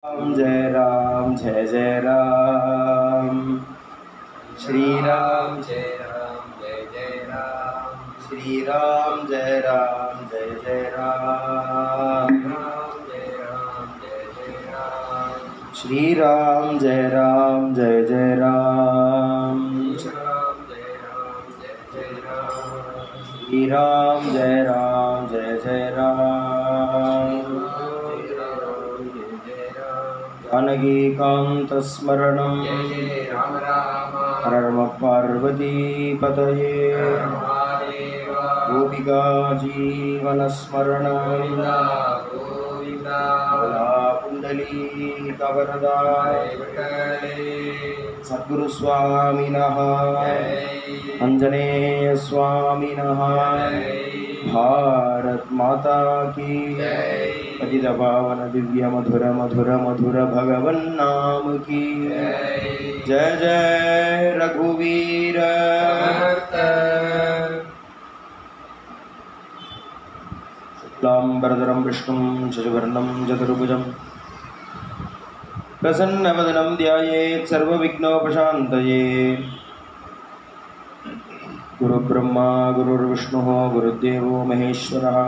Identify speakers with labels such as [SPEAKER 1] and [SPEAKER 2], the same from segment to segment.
[SPEAKER 1] जय राम जय जय राम श्री राम
[SPEAKER 2] जय राम जय जय राम
[SPEAKER 1] श्री राम जय राम जय जय राम
[SPEAKER 2] जय राम जय जय राम
[SPEAKER 1] श्री राम जय राम जय जय राम
[SPEAKER 2] राम जय राम जय जय राम
[SPEAKER 1] श्री राम जय राम जय जय राम जानकीकान्तस्मरणं
[SPEAKER 2] जय जय राम राम
[SPEAKER 1] हर नमः पार्वतीपतये
[SPEAKER 2] महादेव
[SPEAKER 1] गोपिका जीवनस्मरणं
[SPEAKER 2] गोविंदा गोविंदा
[SPEAKER 1] पुण्डलीकवरदा
[SPEAKER 2] विठ्ठले
[SPEAKER 1] सद्गुरुस्वामिनः
[SPEAKER 2] जय
[SPEAKER 1] आञ्जनेयस्वामिनः भारत माता की
[SPEAKER 2] जय
[SPEAKER 1] पतित पावन दिव्य मधुर मधुर मधुर भगवन नाम की जय जय रघुवीर
[SPEAKER 2] समर्थ
[SPEAKER 1] शुक्लाम्बरधरं विष्णुं शशिवर्णं चतुर्भुजं प्रसन्नवदनं ध्यायेत् सर्वविघ्नोपशान्तये गुरुब्रह्मा गुरुर्विष्णुः गुरुदेवो महेश्वरः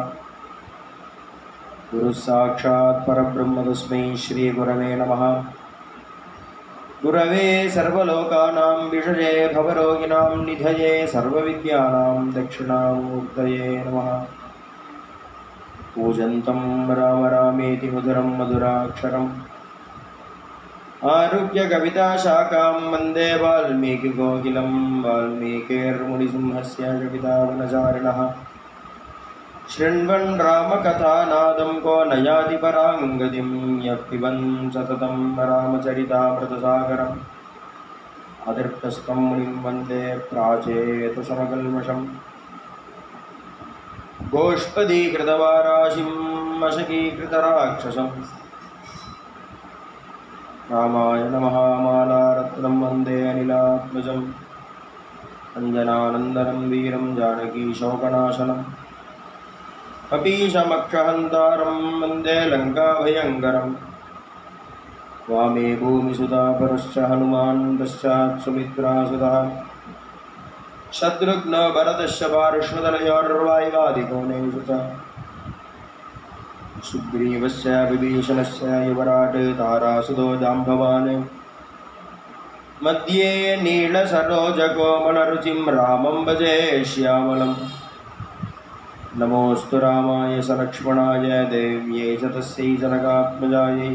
[SPEAKER 1] गुरुः साक्षात् परब्रह्म तस्मै श्रीगुरवे नमः। गुरवे सर्वलोकानां विषये भवरोगिणां निधये सर्वविद्यानां दक्षिणामूर्तये नमः। पूजन्तं राम रामेति मधुरं मधुराक्षरम् आरुह्य कविताशाखां वन्दे वाल्मीकिकोकिलं वाल्मीकिर्मुनिसिंहस्य कवितावनचारिणः शृण्वन् रामकथानादं को न याति परां गतिं यः पिबन् सततं रामचरितामृतसागरम् आदृष्टस्तं मुनिं वन्दे प्राचेतसमकल्मषम् गोष्पदीकृतवाराशिं मशकीकृतराक्षसम् रामायणमहामालारत्नं वन्दे अनिलात्मजम् अञ्जनानन्दनं वीरं जानकीशोकनाशनम् कपीशमक्षहन्तारं वन्दे लङ्काभयङ्करम् वामे भूमिसुता परश्च हनुमान् पश्चात् सुमित्रासुतः शत्रुघ्नो भरतश्च पार्श्वदलयोर्वायुवादिकोणेषु च सुग्रीवस्य विभीषणस्य युवराट् तारासुतो जाम्बवान् मध्ये नीलसरोजकोमलरुचिं रामं भजे श्यामलम् नमोऽस्तु रामाय सलक्ष्मणाय देव्यै च तस्यै जनकात्मजायै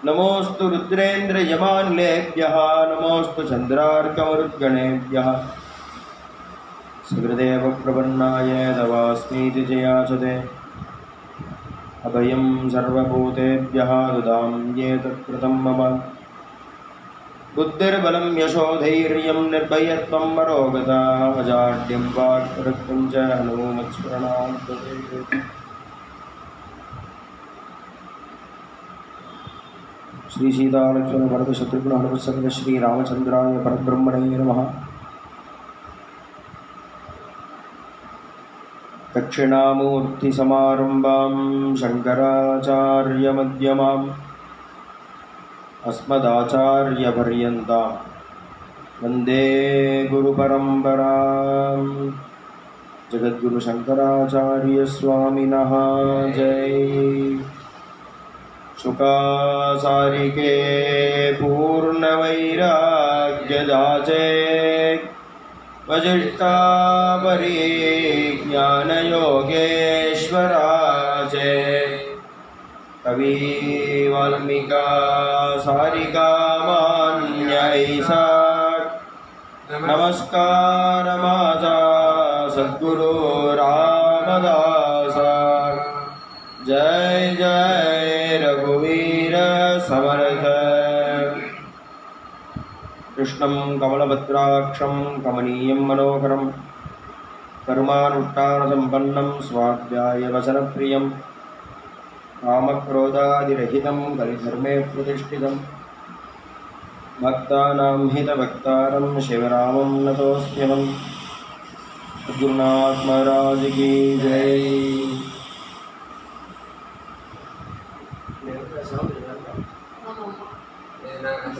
[SPEAKER 1] नमोऽस्तु रुद्रेन्द्रयमानिलेभ्यः नमोऽस्तु चन्द्रार्कमरुद्गणेभ्यः सुहृदेव प्रपन्नाय तवास्मीति जयाचते अभयं सर्वभूतेभ्यः ददाम्ये तत्कृतं मम बुद्धिर्बलं यशोधैर्यं निर्भयत्वं मरोगता अजाड्यं वाक्पटुत्वं च हनुमत्स्मरणात् भवेत्। श्री सीतालक्ष्मण भरत शत्रुघ्न हनुमत् समेत श्री रामचंद्राय परब्रह्मणे नमः। दक्षिणामूर्ति समारंभां शंकराचार्यमध्यमाम् अस्मदाचार्यपर्यन्तां वन्दे गुरुपरम्परां। जगद्गुरु शंकराचार्य स्वामिनः जय। शुकासारिके पूर्णवैराग्यदाचे वजिष्ठापरिज्ञानयोगेश्वराचे कवि वाल्मीका सारिका मान्यैसा नमस्कार माझा सद्गुरु रामदास। जय जय रघुवीर समर्थ। कृष्णं कमलभद्राक्षं कमनीयं मनोहरं कर्मानुष्ठानसम्पन्नं स्वाध्यायवचनप्रियं कामक्रोधादिरहितं कलिधर्मे प्रतिष्ठितं भक्तानां हितभक्तारं शिवरामं नतोऽस्म्यहं। सद्गुरुनाथ महाराज की जय।
[SPEAKER 2] sound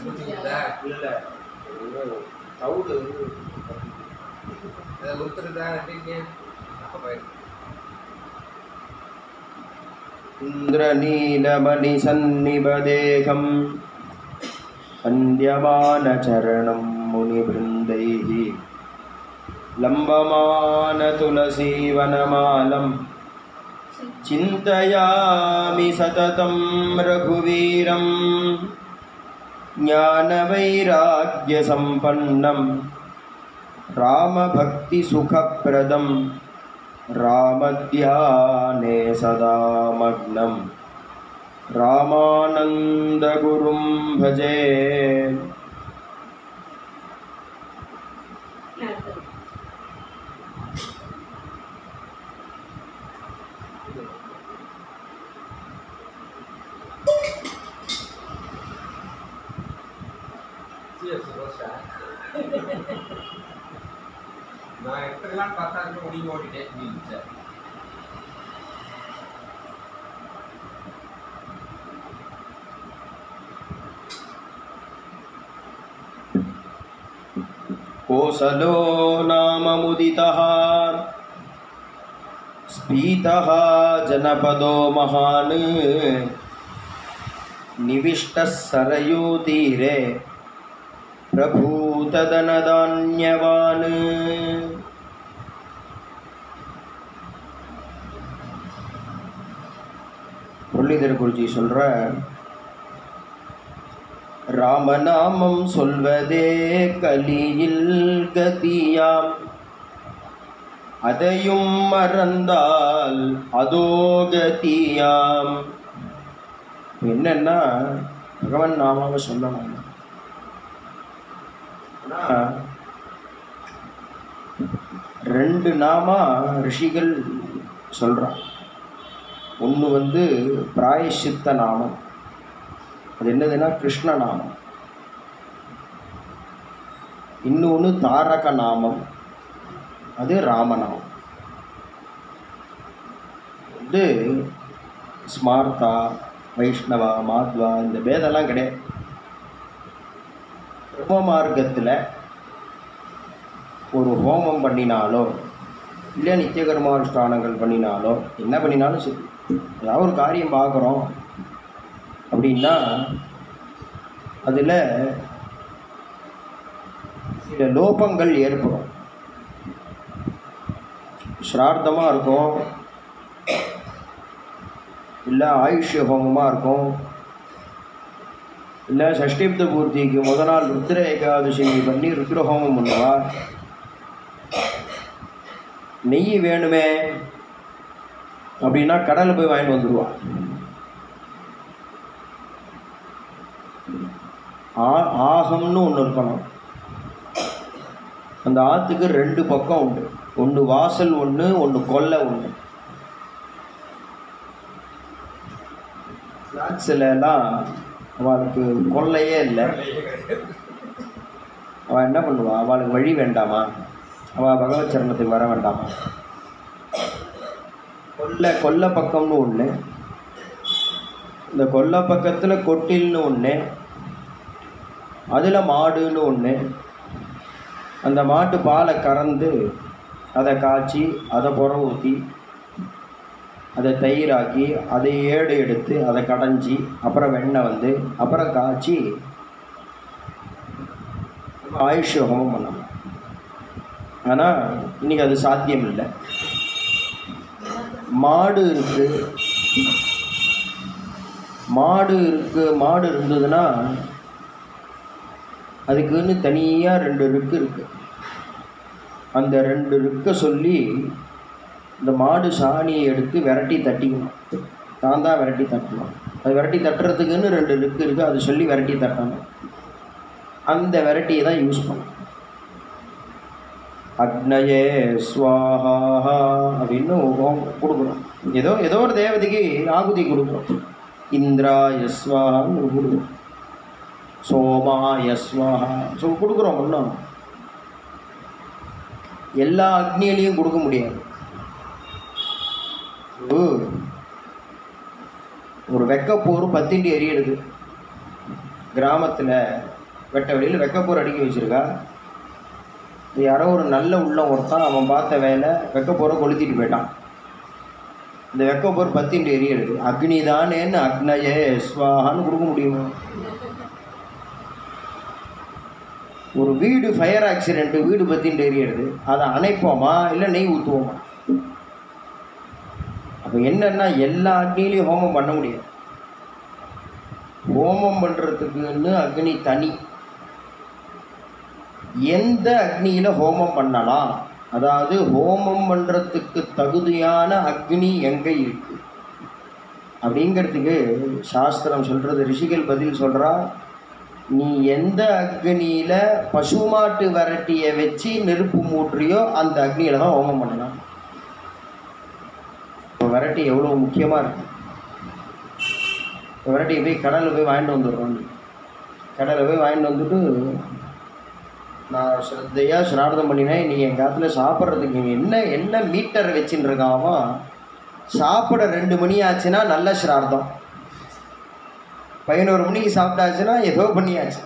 [SPEAKER 2] கொடுத்துருக்குதா?
[SPEAKER 1] இல்லை தவுடு
[SPEAKER 2] அதை கொடுத்துருதா அப்படிங்க அப்போ
[SPEAKER 1] इन्द्रनीलमणिसन्निभदेहं वन्द्यमानचरणं मुनिवृन्दैः लम्बमानतुलसीवनमालं चिन्तयामि सततं रघुवीरं ज्ञानवैराग्यसम्पन्नं रामभक्तिसुखप्रदं रामध्याने सदा मग्नं रामानन्दगुरुं भजे।
[SPEAKER 2] நான் எடுத்துக்கலான்னு பார்த்தா முடிவு ஓடிட்டேன் சார்.
[SPEAKER 1] कोसलो नाम मुदितः स्फीतः जनपदो महान् निविष्टः सरयूतीरे प्रभूतधनधान्यवान्। முரளிதர குருஜி சொல்ற, ராமநாமம் சொல்வதே கலியில் கதியாம், அதையும் மறந்தால் அதோ கதியாம். என்னன்னா பகவான் நாமாவை சொல்லணும். ரெண்டு நாமா ரிஷிகள் சொல்றான். ஒன்று பிராயசித்த நாமம், அது என்னதுன்னா கிருஷ்ண நாமம். இன்னொன்று தாரக நாமம், அது ராமநாமம். ஸ்மார்த்தா வைஷ்ணவா மாத்வா இந்த பேதெல்லாம் கிடையாது. பிரம்ம மார்க்கத்தில் ஒரு ஹோமம் பண்ணினாலோ இல்லை நித்திய கர்மானுஷ்டானங்கள் பண்ணினாலோ என்ன பண்ணினாலும் சரி, ஏதாவது ஒரு காரியம் பார்க்குறோம் அப்படின்னா அதில் சில லோபங்கள் ஏற்படும். ஸ்ரார்த்தமாக இருக்கும், இல்லை ஆயுஷ்ய ஹோமமாக இருக்கும், இல்லை சஷ்டிப்த பூர்த்திக்கு முதல் நாள் ருத்ர ஏகாதசி பண்ணி ருத்ரஹோமம் பண்ணுவா. நெய் வேணுமே அப்படின்னா கடலில் போய் வாங்கிட்டு வந்துடுவா. ஆகம்னு ஒன்று இருக்கணும். அந்த ஆற்றுக்கு ரெண்டு பக்கம் உண்டு, ஒன்று வாசல் ஒன்று, ஒன்று கொல்லை ஒன்று. சிலலாம் அவளுக்கு கொல்லையே இல்லை, அவள் என்ன பண்ணுவா, அவளுக்கு வழி வேண்டாமா, அவள் பகவத் சரணத்துக்கு வர வேண்டாமா. கொல்லை பக்கம்னு ஒன்று, இந்த கொல்லை பக்கத்தில் கொட்டில்னு ஒன்று, அதில் மாடுன்னு ஒன்று. அந்த மாட்டு பாலை கறந்து அதை காய்ச்சி அதை புற ஊற்றி அதை தயிராக்கி அதை ஏடு எடுத்து அதை கடைஞ்சி அப்புறம் வெண்ணெய் அப்புறம் காய்ச்சி ஆயுஷ் ஹோமம் பண்ணலாம். ஆனால் இன்றைக்கி அது சாத்தியம் இல்லை. மாடு இருக்குது, மாடு இருந்ததுன்னா அதுக்குன்னு தனியாக 2 ரிக்கு இருக்குது. அந்த 2 ரிக்கை சொல்லி இந்த மாடு சாணியை எடுத்து விரட்டி தட்டிக்கணும். தான் விரட்டி தட்டணும். அது விரட்டி தட்டுறதுக்குன்னு 2 ரிக்கு இருக்குது, அது சொல்லி விரட்டி தட்டணும். அந்த விரட்டியை தான் யூஸ் பண்ணணும். அக்னயே ஸ்வாஹா அப்படின்னு கொடுக்குறோம். ஏதோ ஒரு தேவதைக்கு ஆகுதி கொடுக்குறோம். இந்திராய ஸ்வாஹான்னு கொடுக்குறோம், சோமாய ஸ்வாஹா கொடுக்குறோம். இன்னும் எல்லா அக்னியிலையும் கொடுக்க முடியாது. ஒரு வெக்கப்போர் 10 எரியிடுது, கிராமத்தில் வெட்ட வெளியில் வெக்கப்போர் அடுக்கி வச்சுருக்கா. யாரோ ஒரு நல்ல உள்ளம் ஒருத்தான் அவன் பார்த்த வேலை வெக்கப்போரை கொளுத்திட்டு போயிட்டான். இந்த வெக்கப்போர் பத்தின்ட்டு எரியிறது. அக்னி தானேன்னு அக்னயே ஸ்வாகான்னு கொடுக்க முடியுமா? ஒரு வீடு ஃபயர் ஆக்சிடென்ட்டு, வீடு பத்தின்ட்டு எரியிறது, அதை அணைப்போமா இல்லை நெய் ஊற்றுவோமா? அப்போ என்னன்னா எல்லா அக்னிலையும் ஹோமம் பண்ண முடியாது. ஹோமம் பண்ணுறதுக்குன்னு அக்னி தனி. எந்த அக்னியில் ஹோமம் பண்ணலாம், அதாவது ஹோமம் பண்ணுறதுக்கு தகுதியான அக்னி எங்கே இருக்குது அப்படிங்கிறதுக்கு சாஸ்திரம் சொல்கிறது. ரிஷிகள் பதில் சொல்கிறா, நீ எந்த அக்னியில் பசுமாட்டு விரட்டியை வச்சு நெருப்பு மூட்டுறியோ அந்த அக்னியில் தான் ஹோமம் பண்ணலாம். இப்போ விரட்டி எவ்வளோ முக்கியமாக இருக்குது. விரட்டியை போய் கடலில் போய் வாங்கிட்டு வந்துடுறோம். கடலில் போய் வாங்கிட்டு வந்துட்டு நான் ஸ்ரத்தையாக சிரார்த்தம் பண்ணினேன். நீ எங்கள் காலத்துல சாப்பிட்றதுக்கு என்ன மீட்டர் வச்சுன்னு இருக்காமா, சாப்பிட 2 மணி ஆச்சுன்னா நல்ல சிரார்த்தம், 11 மணிக்கு சாப்பிட்டாச்சுன்னா ஏதோ பண்ணியாச்சு.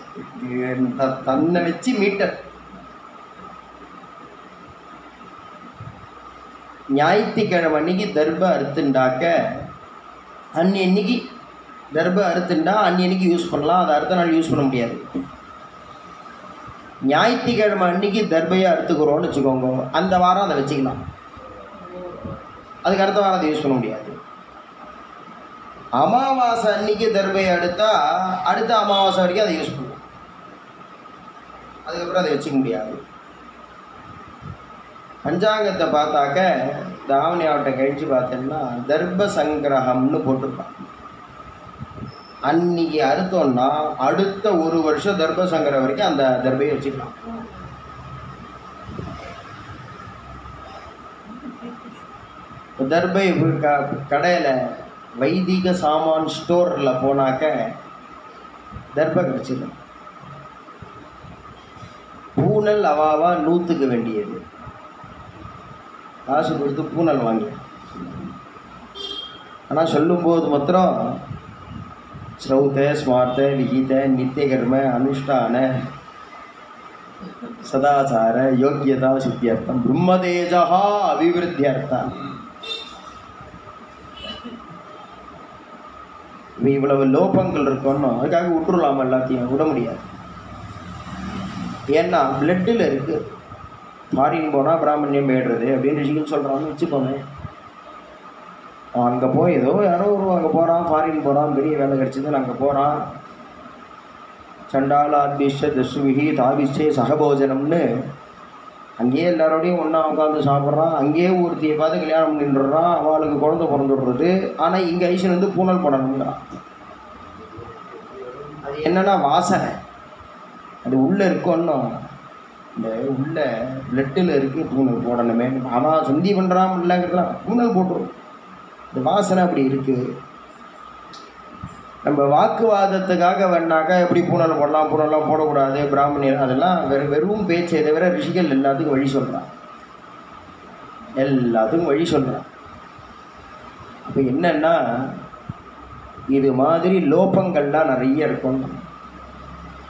[SPEAKER 1] தன்னை வச்சு மீட்டர். ஞாயிற்றுக்கிழமை அன்னைக்கு தர்ப அறுத்துண்டாக்க அன்னைக்கு தர்ப அறுத்துண்டா அன்னைக்கு யூஸ் பண்ணலாம், அதை அடுத்த நாள் யூஸ் பண்ண முடியாது. ஞாயிற்றுக்கிழமை அன்னைக்கு தர்பையை அறுத்துக்கிறோன்னு வச்சுக்கோங்க, அந்த வாரம் அதை வச்சுக்கலாம், அதுக்கு அடுத்த வாரம் அதை யூஸ் பண்ண முடியாது. அமாவாசை அன்னைக்கு தர்பையை அடுத்தா அடுத்த அமாவாசை வரைக்கும் அதை யூஸ் பண்ணுவோம், அதுக்கப்புறம் அதை வச்சுக்க முடியாது. பஞ்சாங்கத்தை பார்த்தாக்க தாவணி ஆவட்டை கழிச்சு பார்த்தோம்னா தர்ப சங்கிரகம்னு போட்டிருப்பான். அன்னைக்கு அறுத்தோம்னா அடுத்த 1 வருஷம் தர்ப சங்கரம் வரைக்கும் அந்த தர்பையை வச்சுக்கலாம். தர்பை கடையில் வைதிக சாமான் ஸ்டோரில் போனாக்க தர்பை கிடச்சிடும். பூனல் அவாவா 100க்கு வேண்டியது, காசு கொடுத்து பூனல் வாங்கி. ஆனால் சொல்லும்போது மாத்திரம் ஸ்ரௌத ஸ்மார்த்த விகித நித்திய கர்ம அனுஷ்டான சதாச்சார யோக்கியதா சித்தியர்த்தம் பிரம்மதேஜா அபிவிருத்தியர்த்தம். இவ்வளவு லோபங்கள் இருக்கணும், அதுக்காக விட்டுருலாமா? எல்லாத்தையும் விட முடியாது. ஏன்னா பிளட்டில் இருக்குது. ஃபாரின் போனால் பிராமணியம் போயிடுறது அப்படின்னு ரிஷிகள் சொல்கிறான்னு வச்சுக்கோங்க. அங்கே போய் ஏதோ யாரோ ஒரு அங்கே போகிறான், ஃபாரின் போகிறான், பெரிய வேலை கிடச்சிதுன்னு அங்கே போகிறான். சண்டாலாத்பிஷ தசுவிஹி தாபிஷே சகபோஜனம்னு அங்கேயே எல்லாரோடையும் ஒன்றா உட்காந்து சாப்பிட்றான். அங்கேயே ஒருத்தியை பார்த்து கல்யாணம் பண்ணிடுறான், அவளுக்கு குழந்தை பிறந்துடுறது. ஆனால் இங்கே ஐஷன் வந்து பூனல் போடணுங்கிறான். அது என்னன்னா வாசனை, அது உள்ளே இருக்கணும், இந்த உள்ள பிளட்டில் இருக்குது, பூனல் போடணுமே. அவன் சந்தி பண்ணுறான் இல்லைங்கிறதுலாம் பூனல் போட்டுரும். இந்த வாசனை அப்படி இருக்குது. நம்ம வாக்குவாதத்துக்காக வேணாக்கா எப்படி பூனல் போடலாம், பூனல்லாம் போடக்கூடாது, பிராமணியர், அதெல்லாம் வெறும் பேச்சை தவிர ரிஷிகள் எல்லாத்துக்கும் வழி சொல்கிறான், எல்லாத்துக்கும் வழி சொல்கிறான். அப்போ என்னன்னா இது மாதிரி லோபங்கள்லாம் நிறைய இருக்கும்.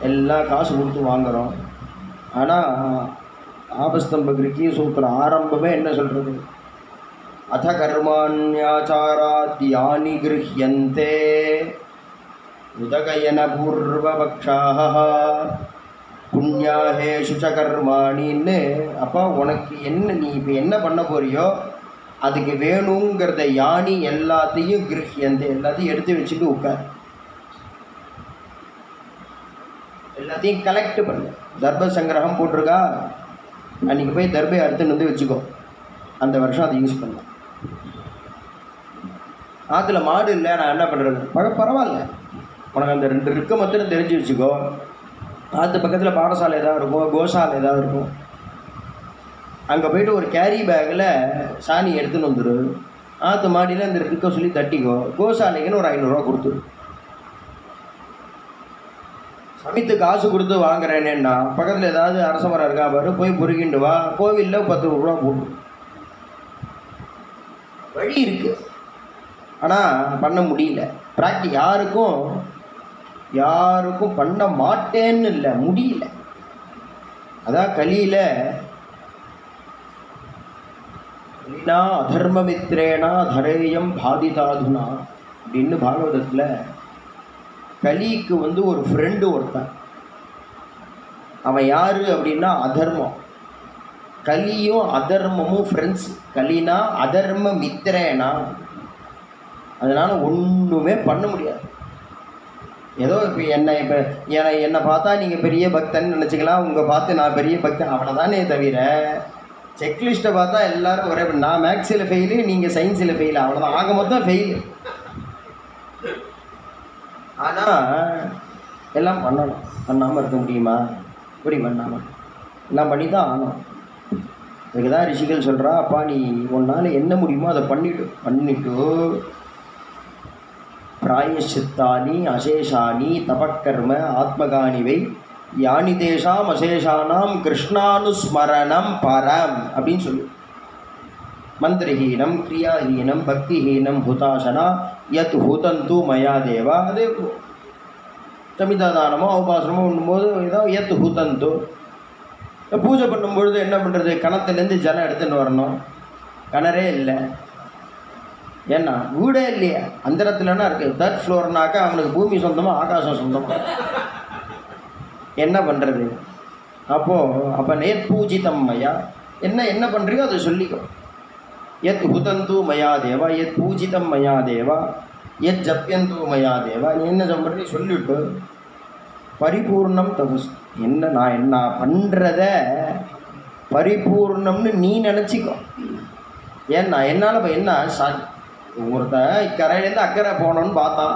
[SPEAKER 1] எல்லாம் காசு கொடுத்து வாங்குகிறோம். ஆனால் ஆபஸ்தம்பகிரிக்கு சூத்திர ஆரம்பமே என்ன சொல்கிறது? அத கர்மாண்யாச்சாராத்யானி கிருஹ்யந்தே உதகயன பூர்வபக்ஷாஹ புண்ணியாஹேஷு ச கர்மாணின்னு. அப்போ உனக்கு என்ன, நீ இப்போ என்ன பண்ண போறியோ அதுக்கு வேணுங்கிறத யானி எல்லாத்தையும் கிருஹ்யந்தே, எல்லாத்தையும் எடுத்து வச்சுட்டு உட்கார், எல்லாத்தையும் கலெக்ட் பண்ணு. தர்ப சங்கிரகம் போட்டிருக்கா, அன்றைக்கி போய் தர்பை அறுத்துன்னு வந்து வச்சுக்கோ, அந்த வருஷம் அதை யூஸ் பண்ண. ஆற்றுல மாடு இல்லை, நான் என்ன பண்ணுறது? பரவாயில்ல, உனக்கு அந்த 2 இருக்க மட்டும் தெரிஞ்சு வச்சுக்கோ. ஆற்று பக்கத்தில் பாடசாலை ஏதாவது இருக்கும், கோசாலை ஏதாவது இருக்கும், அங்கே போய்ட்டு ஒரு கேரி பேக்கில் சாணி எடுத்துன்னு வந்துடு. ஆற்று மாடியில் இந்த இருக்க சொல்லி தட்டிக்கோ, கோசாலைக்குன்னு ஒரு 500 ரூபா கொடுத்துரு. சமைத்து காசு கொடுத்து வாங்குறேன்னா பக்கத்தில் ஏதாவது அரச மரம் இருக்கா பாரு, போய் பொறுக்கிண்டு வா, கோவிலில் 10 ரூபா போட்டு. வழி இருக்குது, ஆனால் பண்ண முடியல. யாருக்கும் யாருக்கும் பண்ண மாட்டேன்னு இல்லை, முடியல. அதான் கலியில் கலினா அதர்மமித்ரேனா தரேயம் பாதிதாதுனா அப்படின்னு பாகவதத்தில் கலிக்கு ஒரு ஃப்ரெண்டு ஒருத்தன். அவன் யார் அப்படின்னா அதர்மம். கலியும் அதர்மமும் ஃப்ரெண்ட்ஸ். கலினா அதர்ம மித்திரேனா, அதனால் ஒன்றுமே பண்ண முடியாது. ஏதோ இப்போ என்னை பார்த்தா நீங்கள் பெரிய பக்தன்னு நினச்சிக்கலாம், உங்கள் பார்த்து நான் பெரிய பக்தன் அவ்வளோதானே தவிர, செக்லிஸ்ட்டை பார்த்தா எல்லோரும் ஒரே, நான் மேக்ஸில் ஃபெயிலு, நீங்கள் சயின்ஸில் ஃபெயிலு, அவ்வளோதான், ஆக மொத்தம் ஃபெயிலு. ஆனால் எல்லாம் பண்ணணும், பண்ணாமல் இருக்க முடியுமா? இப்படி பண்ணாமல் எல்லாம் பண்ணி தான் ஆகணும். அதுக்கு தான் ரிஷிகள் சொல்கிறா, அப்பா நீ உன்னால் என்ன முடியுமோ அதை பண்ணிட்டு பிராயசித்தானி அசேஷானி தபக்கர்ம ஆத்மகானிவை யானி தேஷாம் அசேஷானாம் கிருஷ்ணானுஸ்மரணம் பரம் அப்படின்னு சொல்லி, மந்திரஹீனம் கிரியாஹீனம் பக்திஹீனம் ஹுதாசனா யத் ஹூதந்து மயா தேவா. அது சமிதாதானமோ உபாசனமோ உண்ணும்போது ஏதோ யத் ஹூதந்து. பூஜை பண்ணும்பொழுது என்ன பண்ணுறது? கிணத்துலேருந்து ஜலம் எடுத்துன்னு வரணும், கிணறே இல்லை. ஏன்னா வீடே இல்லையா, அந்தரத்துலன்னா இருக்குது. 3rd ஃப்ளோர்னாக்கா அவனுக்கு பூமி சொந்தமாக ஆகாசம் சொந்தமாக, என்ன பண்ணுறது? அப்போ நேத் பூஜிதம் மயா, என்ன பண்ணுறியோ அதை சொல்லிக்கோ. யத் ஹுதந்து மயா தேவா யத் பூஜிதம் மயா தேவா யத் ஜப்யந்து மயா தேவா. நீ என்ன பண்ணுறீ சொல்லிவிட்டு பரிபூர்ணம் தபஸ், நான் பண்ணுறத பரிபூர்ணம்னு நீ நினச்சிக்கோ. ஏன்னா என்னால் என்ன ஒருத்தன் கரையிலேருந்து அக்கறை போனோன்னு பார்த்தான்,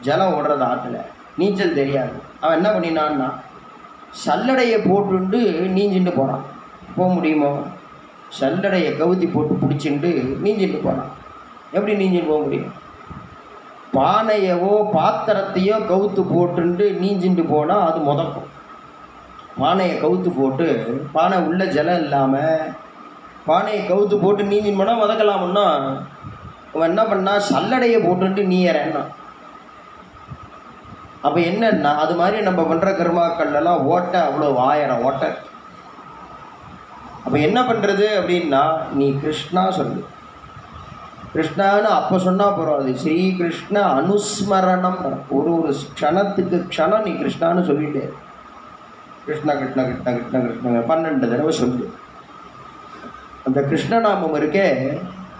[SPEAKER 1] ஜலம் ஓடுறது ஆற்றுல, நீச்சல் தெரியாது. அவன் என்ன பண்ணினான்னா சல்லடையை போட்டுண்டு நீஞ்சிட்டு போகிறான். போக முடியுமோ? சல்லடையை கவுத்தி போட்டு பிடிச்சிட்டு நீஞ்சிட்டு போகிறான். எப்படி நீஞ்சிட்டு போக முடியும்? பானையவோ பாத்திரத்தையோ கவுத்து போட்டுண்டு நீஞ்சிட்டு போனால் அது முதக்கும். பானையை கவுத்து போட்டு, பானை உள்ள ஜலம் இல்லாமல் பானையை கவுத்து போட்டு நீஞ்சின்னு போனால் முதக்கலாமுன்னா, அவன் என்ன பண்ணால் சல்லடையை போட்டுட்டு நீயறேன்னா. அப்போ என்னன்னா அது மாதிரி நம்ம பண்ணுற கர்மாக்கள்லாம் ஓட்டை, அவ்வளோ 1000 ஓட்டை. அப்போ என்ன பண்ணுறது அப்படின்னா, நீ கிருஷ்ணா சொல்லு. கிருஷ்ணான்னு அப்போ சொன்னால் போகாது, ஸ்ரீகிருஷ்ண அனுஸ்மரணம். ஒரு க்ஷணத்துக்கு க்ஷணம் நீ கிருஷ்ணான்னு சொல்லிட்டு கிருஷ்ணா கிருஷ்ணா கிருஷ்ணா கிருஷ்ணா கிருஷ்ணா 12 தடவை சொல்லு. அந்த கிருஷ்ணநாமம் இருக்கே,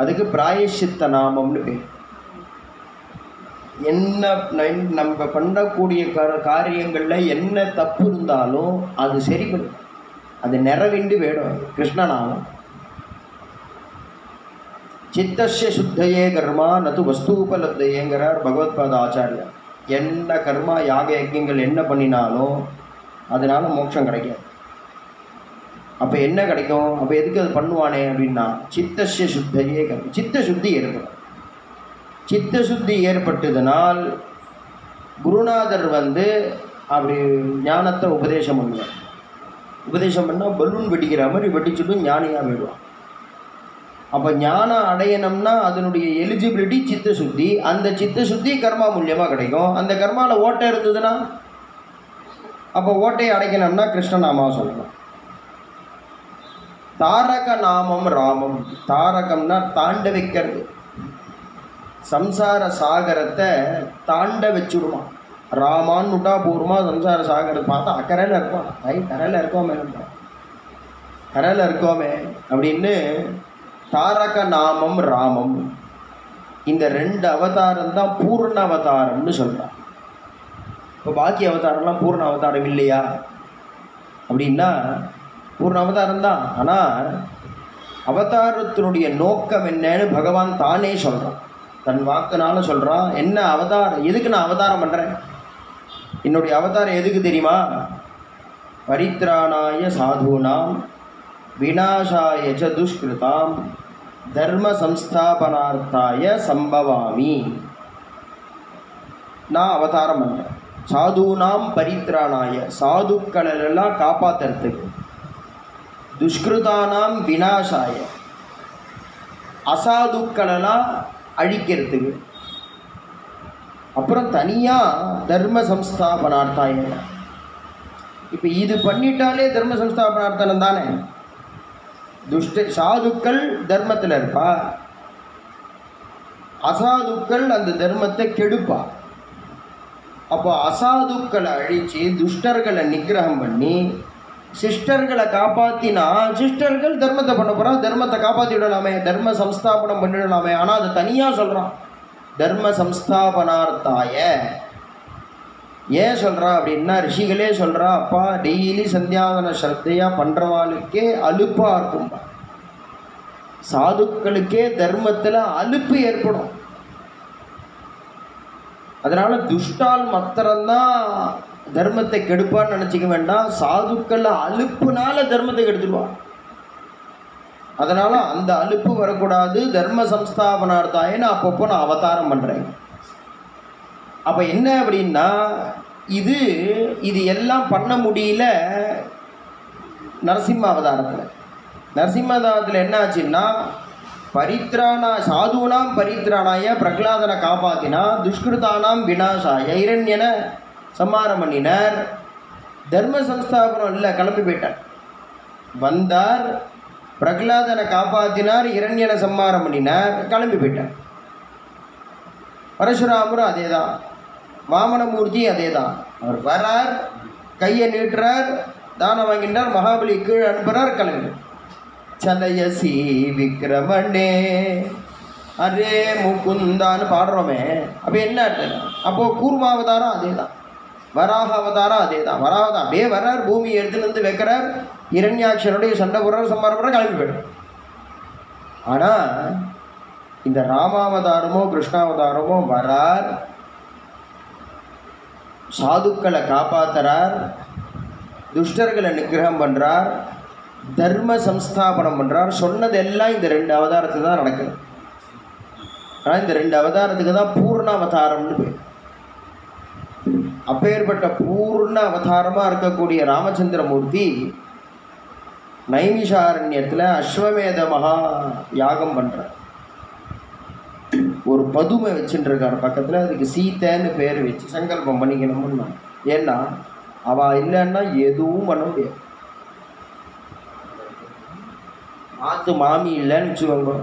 [SPEAKER 1] அதுக்கு பிராயசித்த நாமம்னு பேர். என்ன நம்ம பண்ணக்கூடிய காரியங்களில் என்ன தப்பு இருந்தாலும் அது சரி பண்ணும், அது நிறைவேண்டு வேணும். கிருஷ்ணநாமம் சித்தஸ்ய சுத்தையே கர்மா நது வஸ்தூபலப்தையேங்கிறார் பகவத்பாத ஆச்சாரியர். என்ன கர்மா யாக யஜ்யங்கள் என்ன பண்ணினாலும் அதனால மோட்சம் கிடைக்காது. அப்போ என்ன கிடைக்கும்? அப்போ எதுக்கு அது பண்ணுவானே அப்படின்னா, சித்தஸ்ய சுத்தையே கர்மா, சித்த சுத்தி ஏற்படும். சித்த சுத்தி ஏற்பட்டதுனால் குருநாதர் அப்படி ஞானத்தை உபதேசம் பண்ணுவார். உபதேசம் பண்ணால் பலூன் வெடிக்கிற மாதிரி வெடிச்சுட்டும் ஞானியாக போயிடுவான். அப்போ ஞானம் அடையணும்னா அதனுடைய எலிஜிபிலிட்டி சித்த சுத்தி. அந்த சித்த சுத்தி கர்மா மூலியமாக கிடைக்கும். அந்த கர்மாவில் ஓட்டை இருந்ததுன்னா, அப்போ ஓட்டையை அடைக்கணும்னா கிருஷ்ணநாமா சொல்லணும். தாரக நாமம் ராமம். தாரகம்னா தாண்ட வைக்கிறது, சம்சார சாகரத்தை தாண்ட வச்சுடுமா. ராமான்னு விட்டா பூர்வமாக சம்சார சாகரத்தை பார்த்தா அக்கறையில் இருப்பான். கரையில் இருக்கோமே, கரையில் இருக்கோமே அப்படின்னு தாரக நாமம் ராமம். இந்த 2 அவதாரம் தான் பூர்ண அவதாரம்னு சொல்கிறான். இப்போ பாக்கி அவதாரம்லாம் பூர்ண அவதாரம் இல்லையா அப்படின்னா பூர்ண அவதாரம் தான். ஆனால் அவதாரத்தினுடைய நோக்கம் என்னன்னு பகவான் தானே சொல்கிறான், தன் வாக்குனால சொல்கிறான். என்ன அவதாரம், எதுக்கு நான் அவதாரம் பண்ணுறேன்? என்னுடைய அவதாரம் எதுக்கு தெரியுமா? பரித்ராணாய சாதுனாம் விநாசாய ச துஷ்கிருதாம் தர்ம சம்ஸ்தாபனார்த்தாய சம்பவாமி. நான் அவதாரம் பண்ணுறேன் சாதுனாம் பரித்ராணாய, சாதுக்களெல்லாம் காப்பாற்றுறதுக்கு, துஷ்கிருதானாம் விநாசாய, அசாதுக்களெல்லாம் அழிக்கிறதுக்கு. அப்புறம் தனியாக தர்ம சம்ஸ்தாபனார்த்தாய. இப்போ இது பண்ணிட்டாலே தர்ம சம்ஸ்தாபனார்த்தனம் தானே. சாதுக்கள் தர்மத்தில் இருப்பா, அசாதுக்கள் அந்த தர்மத்தை கெடுப்பா. அப்போ அசாதுக்களை அழித்து துஷ்டர்களை நிகிரகம் பண்ணி சிஸ்டர்களை காப்பாற்றினா சிஸ்டர்கள் தர்மத்தை பண்ண போகிறா, தர்மத்தை காப்பாற்றி விடலாமே, தர்ம சம்ஸ்தாபனம் பண்ணிடலாமே. ஆனால் அதை தனியாக சொல்கிறான், தர்ம சம்ஸ்தாபனார்த்தாய. ஏன் சொல்கிறா அப்படின்னா ரிஷிகளே சொல்கிறா, அப்பா டெய்லி சந்தியாவன ஸ்ரத்தையாக பண்ணுறவாளுக்கே அலுப்பாக இருக்கும்பா. சாதுக்களுக்கே தர்மத்தில் அலுப்பு ஏற்படும். அதனால் துஷ்டால் மாத்திரம்தான் தர்மத்தை கெடுப்பான்னு நினச்சிக்க வேண்டாம், சாதுக்கள் அலுப்புனால தர்மத்தை கெடுத்துடுவான். அதனால் அந்த அலுப்பு வரக்கூடாது. தர்ம சம்ஸ்தாபனார்த்தாயன்னு அப்பப்போ நான் அவதாரம் பண்ணுறேன். அப்போ என்ன அப்படின்னா இது எல்லாம் பண்ண முடியல நரசிம்ம அவதாரத்தில். நரசிம்ம அவதாரத்தில் என்ன ஆச்சுன்னா சாதுனாம் பரித்ராணாய பிரகலாதனை காப்பாற்றினா, துஷ்கிருதானாம் விநாசாய இரண்யனை சம்மாரம் பண்ணினார். தர்ம சம்ஸ்தாபனம் இல்லை, கிளம்பி போயிட்டார். வந்தார், பிரகலாதனை காப்பாற்றினார், இரண்யனை சம்மாரம் பண்ணினார், கிளம்பி போயிட்டார். பரசுராமரும் அதே தான், வாமனமூர்த்தி அதே தான். அவர் வரார், கையை நீட்டுறார், தானம் வாங்கினார், மகாபலி கீழே அனுப்புகிறார், கிளம்பி. சலயசி விக்ரமணே அரே முகுந்தான்னு பாடுறோமே. அப்போ என்ன அப்போது கூர்மாவதாரம் அதே தான், வராக அவதாரம் அதே தான். வராக அப்படியே வர்றார், பூமி எடுத்துலேருந்து வைக்கிறார், இரண்யாட்சனுடைய சண்டை போடுறார், சம்மாரம் போடுற, கிளம்பி போய்டும். ஆனால் இந்த ராமாவதாரமோ கிருஷ்ணாவதாரமோ வரார், சாதுக்களை காப்பாற்றுறார், துஷ்டர்களை நிகிரகம் பண்ணுறார், தர்ம சம்ஸ்தாபனம் பண்ணுறார். சொன்னதெல்லாம் இந்த 2 அவதாரத்துக்கு தான் நடக்குது. ஆனால் இந்த 2 அவதாரத்துக்கு தான் பூர்ண அவதாரம்னு பேர். அப்பேற்பட்ட பூர்ண அவதாரமாக இருக்கக்கூடிய ராமச்சந்திரமூர்த்தி நைமிஷாரண்யத்தில் அஸ்வமேத மகா யாகம் பண்ணுறார். ஒரு பதுமை வச்சுட்டு இருக்கார் பக்கத்தில், அதுக்கு சீத்தைன்னு பேர் வச்சு சங்கல்பம் பண்ணிக்கணும்னு. ஏன்னா அவள் இல்லைன்னா எதுவும் பண்ண முடியாது. ஆத்து மாமி இல்லைன்னு வச்சுக்கோங்க,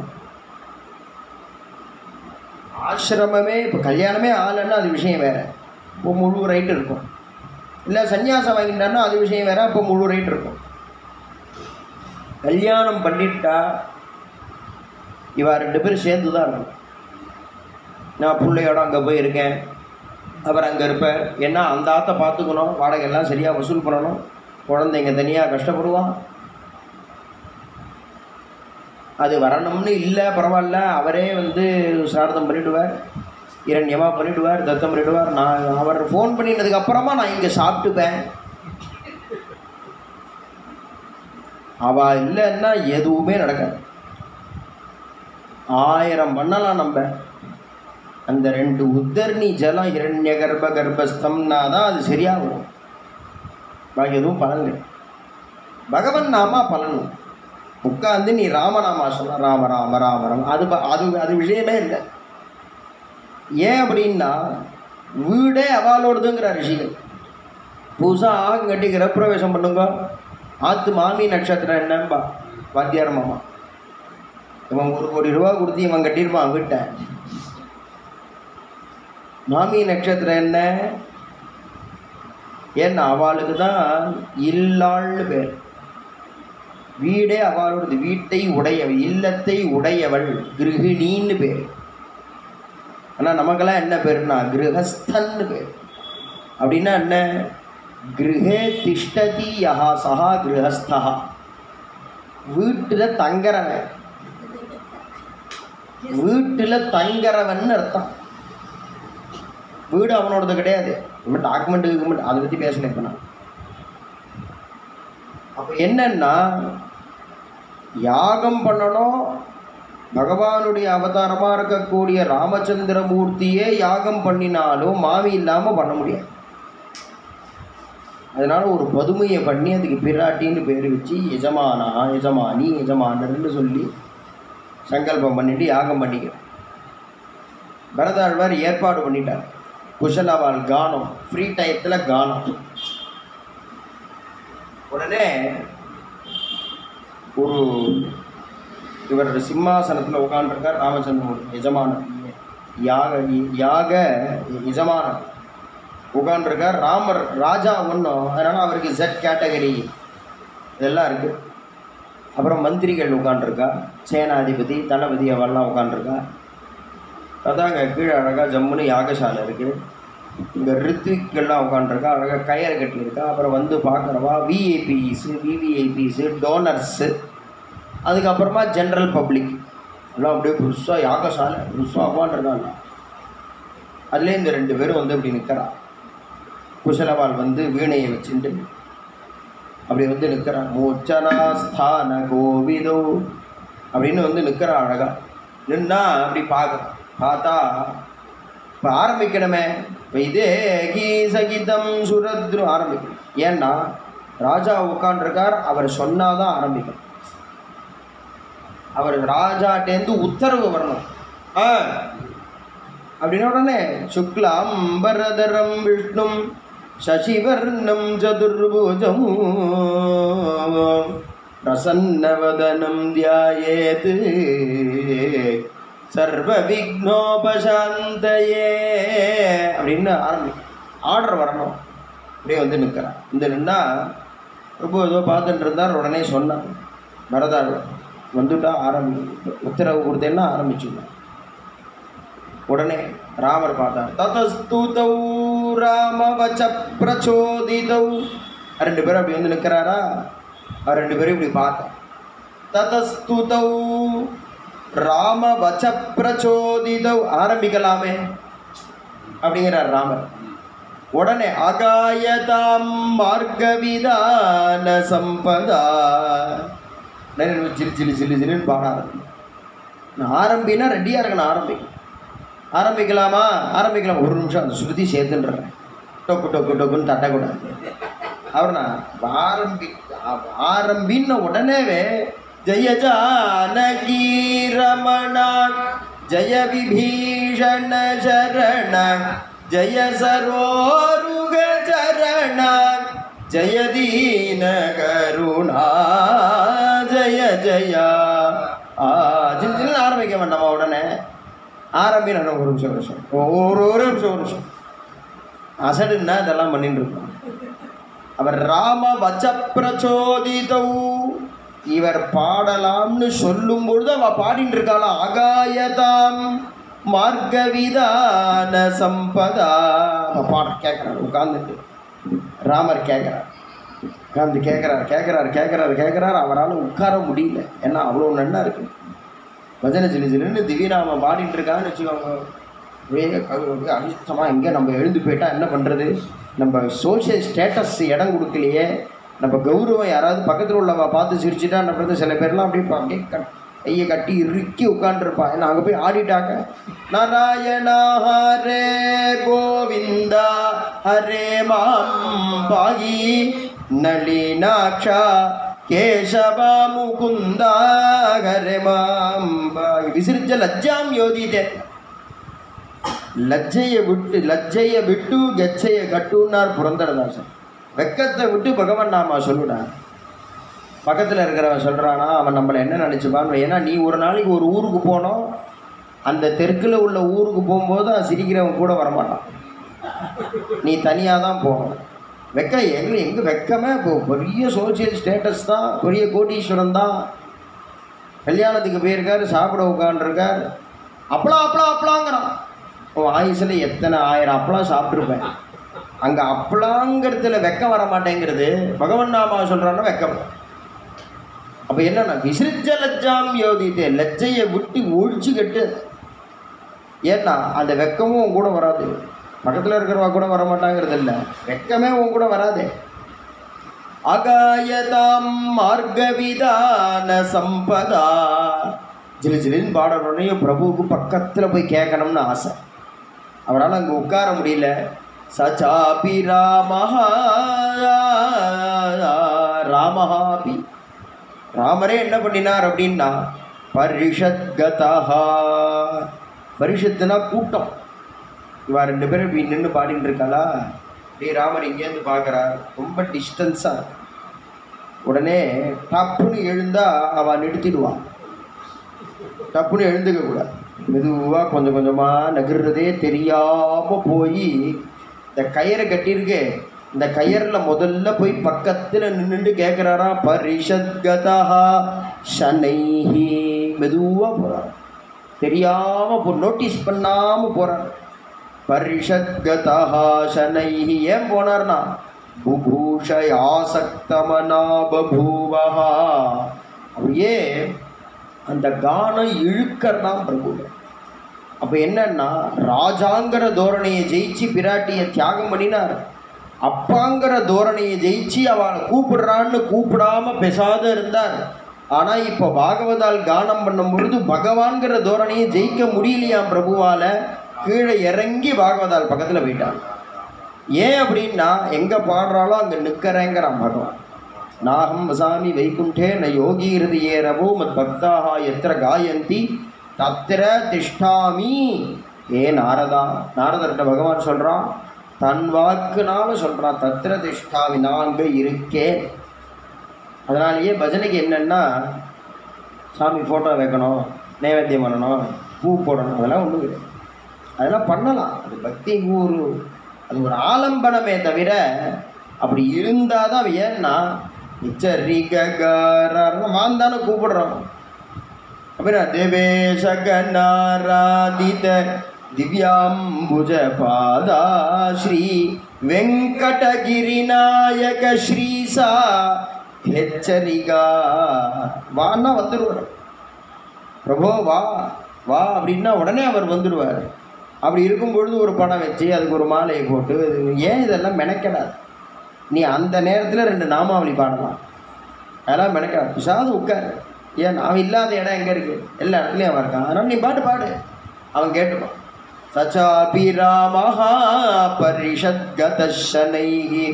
[SPEAKER 1] ஆசிரமமே இப்போ கல்யாணமே ஆகலைன்னா அது விஷயம் வேறு, இப்போ முழு ரைட்டு இருக்கும். இல்லை சன்னியாசம் வாங்கிட்டான்னா அது விஷயம் வேறு, அப்போ முழு ரைட்டு இருக்கும். கல்யாணம் பண்ணிட்டா இவா 2 பேரும் சேர்ந்து தான் இருக்கணும். நான் பிள்ளையோட அங்கே போய் இருக்கேன், அவர் அங்கே இருப்பேன். ஏன்னா அந்த ஆற்றை பார்த்துக்கணும், வாடகையெல்லாம் சரியாக வசூல் பண்ணணும், குழந்தைங்க தனியாக கஷ்டப்படுவான். அது வரணும்னு இல்லை, பரவாயில்ல, அவரே சிரார்த்தம் பண்ணிவிடுவார், இரண்யமாக பண்ணிவிடுவார், தத்தம் பண்ணிவிடுவார். நான் அவர் ஃபோன் பண்ணினதுக்கப்புறமா நான் இங்கே சாப்பிட்டுப்பேன். அவள் இல்லைன்னா எதுவுமே நடக்காது. 1000 பண்ணலாம் நம்ம. அந்த 2 உத்தர்ணி ஜலம் இரண்ய கர்ப்பஸ்தம்னா தான் அது சரியாகும். பாக்கி எதுவும் பலன் இல்லை. பகவன் நாமா பலனும். உட்காந்து நீ ராமநாமா சொன்ன ராம ராம ராம ராம அது அது அது விஷயமே இல்லை. ஏன் அப்படின்னா வீடே அவளோடுதுங்கிற ரிஷிகள். புதுசாக ஆகும் கட்டி கிரப்பிரவேசம் பண்ணுங்க, ஆத்து மாமி நட்சத்திரம் என்னம்பா வாத்தியார் மாமா, இவன் 1 கோடி ரூபா கொடுத்து இவன் கட்டியிருப்பான் வீட்டை. மாமி நட்சத்திரம் என்ன? ஏன்னா அவளுக்கு தான் இல்லாள்னு பேர். வீடே அவளோடது, வீட்டை உடையவள், இல்லத்தை உடையவள் கிருஹிணின்னு பேர். ஆனால் நமக்கெல்லாம் என்ன பேருனா கிரகஸ்தன்னு பேர். அப்படின்னா என்ன? கிரகே திஷ்டதி யஹா சஹா கிரகஸ்தா, வீட்டில் தங்குறவன், வீட்டில் தங்குறவன் அர்த்தம். வீடு அவனோடது கிடையாது. நம்ம டாக்குமெண்ட்டு அதை பற்றி பேசணும். இப்போ நான் அப்போ என்னன்னா யாகம் பண்ணணும். பகவானுடைய அவதாரமாக இருக்கக்கூடிய ராமச்சந்திரமூர்த்தியே யாகம் பண்ணினாலும் மாமி இல்லாமல் பண்ண முடியாது. அதனால் ஒரு பதுமையை பண்ணி அதுக்கு பிராட்டின்னு பேர் வச்சு எஜமானா எஜமானி எஜமானர்னு சொல்லி சங்கல்பம் பண்ணிட்டு யாகம் பண்ணிக்கிறேன். பரதாழ்வார் ஏற்பாடு பண்ணிட்டார். குஷலவாள் கானம், ஃப்ரீ டயத்தில் கானம். உடனே ஒரு இவர் சிம்மாசனத்தில் உட்காந்துருக்கார் ராமச்சந்திரன் எஜமானர், யாக எஜமானர் உட்காந்துருக்கார். ராமர் ராஜா ஒன்றும், அதனால் அவருக்கு ஜெட் கேட்டகரி இதெல்லாம் இருக்குது. அப்புறம் மந்திரிகள் உட்காந்துருக்கா, சேனாதிபதி தளபதி அவெல்லாம் உட்காந்துருக்கா. அதாங்க கீழே அழகாக ஜம்முன்னு யாகசாலை இருக்குது. இங்கே ரித்விக்கெல்லாம் உட்காந்துருக்கா, அழகாக கயிறு கட்டியிருக்கா. அப்புறம் வந்து பார்க்குறவா விஐபிஸு, விவிஐபிஸு, டோனர்ஸு, அதுக்கப்புறமா ஜென்ரல் பப்ளிக் எல்லாம் அப்படியே புதுசாக யாகசாலை புதுசாக உட்காந்துருக்காங்க. அதுலேயே இந்த 2 பேரும் வந்து அப்படி நிற்கிறா. குஷலவாள் வந்து வீணையை வச்சுட்டு அப்படி வந்து நிற்கிறா. மூச்சனாஸ்தான கோவிதோ அப்படின்னு வந்து நிற்கிறா. அழகா நின்னா அப்படி பார்க்குறான். பார்த்தா இப்போ ஆரம்பிக்கணுமே, இப்போ இதே கீசகிதம் சுரத்ரு ஆரம்பிக்கணும். ஏன்னா ராஜா உட்காண்டிருக்கார், அவர் சொன்னாதான் ஆரம்பிக்கணும். அவர் ராஜாட்டேந்து உத்தரவு வரணும். அப்படின்னா உடனே சுக்லாம்பரதரம் விஷ்ணும் சசிவர்ணம் சதுர்புஜம் பிரசன்னவதனம் தியாயேத் சர்வ விக்னோபசாந்தயே அப்படின்னு ஆர்டர் வரணும். அப்படியே வந்து நிற்கிறான். இந்த நின்னா ரொம்ப ஏதோ பார்த்துட்டு இருந்தார். உடனே சொன்னார், பரதாள் வந்துட்டா உத்தரவு கொடுத்தேன்னா ஆரம்பிச்சுடலாம். உடனே ராமர் பார்த்தார். ததஸ்துதௌ ராமவச பிரச்சோதிதௌ. 2 பேரும் அப்படி வந்து நிற்கிறாரா. அவர் 2 பேரும் இப்படி பார்த்தார். ததஸ்துதௌ ராமவச பிரச்சோதிதௌ ஆரம்பிக்கலாமே அப்படிங்கிறார் ராமர். உடனே அகாயதாம் மார்கவிதான சம்பதா சில்லு பாடாது. ஆரம்பினா ரெடியாக இருக்கணும். ஆரம்பிக்கலாமா? ஆரம்பிக்கலாம். ஒரு நிமிஷம் அந்த ஸ்ருதி சேர்த்துன்றேன். டொக்கு டொக்கு டொக்குன்னு தட்டக்கூடாது. அவர் நான் ஆரம்பின்ன உடனேவே ஜெய ஜானகி ரமண ஜெய விபீஷண சரண ஜெய சரோருக சரண ஜெய தீன கருணா ஜெய ஜெயா ஆரம்பிக்க வேண்டாமா? உடனே ஆரம்பின ஒரு நிமிஷம் ஒரு நிமிஷம் அசடுன்னா இதெல்லாம் பண்ணிட்டு இருப்பான். அவர் ராம வச்ச பிரச்சோதிதௌ இவர் பாடலாம்னு சொல்லும் பொழுது அவ பாடிட்டு இருக்காளா. அகாயதாம் மார்கவிதான சம்பதா பாட கேட்கிறார். உட்கார்ந்துட்டு ராமர் கேட்கிறார். உட்கார்ந்து கேட்கிறார். அவரால் உட்கார முடியல. ஏன்னா அவ்வளோ நன்னா இருக்கு. பஜனை சிலுன்னு திவ்யநாம பாடிட்டு இருக்கான்னு வச்சுக்கோங்க. அனிஷ்டமாக எங்கே நம்ம எழுந்து போயிட்டா என்ன பண்ணுறது? நம்ம சோஷியல் ஸ்டேட்டஸ் இடம் கொடுக்கலையே. நம்ம கௌரவம் யாராவது பக்கத்தில் உள்ளவா பார்த்து சிரிச்சுட்டா என்ன? சில பேர்லாம் அப்படியே கையை கட்டி இறுக்கி உட்காந்துருப்பா. ஏன்னா அங்கே போய் ஆடிட்டாங்க. நாராயணா ஹரே கோவிந்தா ஹரே மாம் பாகி நளினாட்சா கேசவா முகுந்தா ஹரே மாம் பாகி விசிறிச்ச லஜ்ஜாம் யோதிதே. லஜ்ஜையை விட்டு கச்சையை கட்டுன்னார் புரந்தரதாசன். வெக்கத்தை விட்டு பகவான் நாமா சொல்லுடா. பக்கத்தில் இருக்கிறவன் சொல்கிறானா அவன் நம்மளை என்ன நினச்சிப்பான்? ஏன்னா நீ ஒரு நாளைக்கு ஒரு ஊருக்கு போனோம், அந்த தெற்கில் உள்ள ஊருக்கு போகும்போது சிரிக்கிறவன் கூட வரமாட்டான். நீ தனியாக தான் போகணும். எங்கே வெக்கமே இப்போ பெரிய சோசியல் ஸ்டேட்டஸ் தான். பெரிய கோடீஸ்வரன் தான். கல்யாணத்துக்கு போயிருக்காரு, சாப்பிட உட்காண்டிருக்கார். அப்பளாங்கிறான். ஆயுசில் எத்தனை 1000 அப்பளம் சாப்பிட்ருப்பேன். அங்கே அப்பளாங்கிறதுல வெக்கம் வர மாட்டேங்கிறது. பகவன் நாமா சொல்கிறான்னா வெக்கம். அப்போ என்னன்னா விசிறிச்ச லஜ்ஜாம் யோதித்தே, லஜ்ஜையை விட்டு ஒழிச்சு கட்டு. ஏன்னா அந்த வெக்கமும் உன் கூட வராது. பக்கத்தில் இருக்கிறவா கூட வர மாட்டாங்கிறது இல்லை, வெக்கமே உன் கூட வராது. அகாயதாம் மார்கவிதான சம்பதா ஜிலின்னு பாடணுன்னே பிரபுவுக்கு பக்கத்தில் போய் கேட்கணும்னு ஆசை. அவரால் அங்கே உட்கார முடியல. சச்சாபி ராமஹாபி ராமரே என்ன பண்ணினார் அப்படின்னா பரிஷத் கதா. பரிஷத்துனா கூட்டம். இவா 2 பேரும் இப்படி நின்று பாடிட்டு இருக்காளா. டே ராமர் இங்கேருந்து பார்க்குறார், ரொம்ப டிஸ்டன்ஸாக. உடனே டப்புன்னு எழுந்தா அவள் நிறுத்திடுவான். டப்புன்னு எழுந்துக்க கூடாது. மெதுவாக கொஞ்சம் கொஞ்சமாக நகர்றதே தெரியாமல் போய் இந்த கயிறை கட்டியிருக்கு, இந்த கயிறில் முதல்ல போய் பக்கத்தில் நின்றுட்டு கேட்குறாரா, பரிஷத்கதா ஷனைஹி. மெதுவாக போகிறார், தெரியாமல் போ, நோட்டீஸ் பண்ணாமல் போகிறார். பரிஷத்கதா ஷனைஹி. ஏன் போனார்னா, புபூஷயாசக்தமனா பபூவஹா. அப்படியே அந்த கானம் இழுக்கறதான் பிரபு. அப்போ என்னன்னா, ராஜாங்கிற தோரணையை ஜெயிச்சு பிராட்டியை தியாகம் பண்ணினார். அப்பாங்கிற தோரணையை ஜெயிச்சு அவளை கூப்பிடுறான்னு கூப்பிடாம பெசாத இருந்தார். ஆனால் இப்போ பாகவதால் கானம் பண்ணும் பொழுது பகவான்கிற தோரணையை ஜெயிக்க முடியலையாம் பிரபுவால். கீழே இறங்கி பாகவதால் பக்கத்தில் போயிட்டான். ஏன் அப்படின்னா, எங்கே பாடுறாலோ அங்கே நிற்கிறேங்கிறான் பகவான். நாகம் வசாமி வைகுண்டே ந யோகி ஹிருதயே ரவோ மத் பக்தாக எத்திர காயந்தி தத்திர திஷ்டாமி. ஏ நாரதா, நாரதர்கிட்ட பகவான் சொல்கிறான், தன் வாக்குனால சொல்கிறான், தத்திர திஷ்டாமி, நான் அங்கே இருக்கேன். அதனாலேயே பஜனைக்கு என்னென்னா, சாமி ஃபோட்டோ வைக்கணும், நைவேத்தியம் பண்ணணும், பூ போடணும், அதெல்லாம் ஒன்றும் கிடையாது. அதெல்லாம் பண்ணலாம், அது பக்தி ஊர், அது ஒரு ஆலம்பனமே தவிர அப்படி இருந்தால் தான். ஏன்னா நிச்சரிகாரம் தானே கூப்பிடுறோம். அப்புறம் தேவேஷகநாராதித திவ்யாம்புஜ பாதா ஸ்ரீ வெங்கடகிரிநாயக ஸ்ரீசா ஹெச்சரிகா. வான்னா வந்துடுவார். பிரபோ வா வா அப்படின்னா உடனே அவர் வந்துடுவார். அப்படி இருக்கும்பொழுது ஒரு படம் வச்சு அதுக்கு ஒரு மாலையை போட்டு, ஏன் இதெல்லாம் மெனக்கெடாது. நீ அந்த நேரத்தில் 2 நாமாவளி பாடலாம், அதெல்லாம் மெனக்கெடாது. பிசாது உட்காரு. ஏன் அவன் இல்லாத இடம் எங்கே இருக்குது? எல்லா இடத்துலையும் அவன் இருக்கான். அதனால் நீ பாட்டு பாடு, அவன் கேட்டுப்பான். சச்சாபிராமஹா பரிஷத்கதஷனைஹி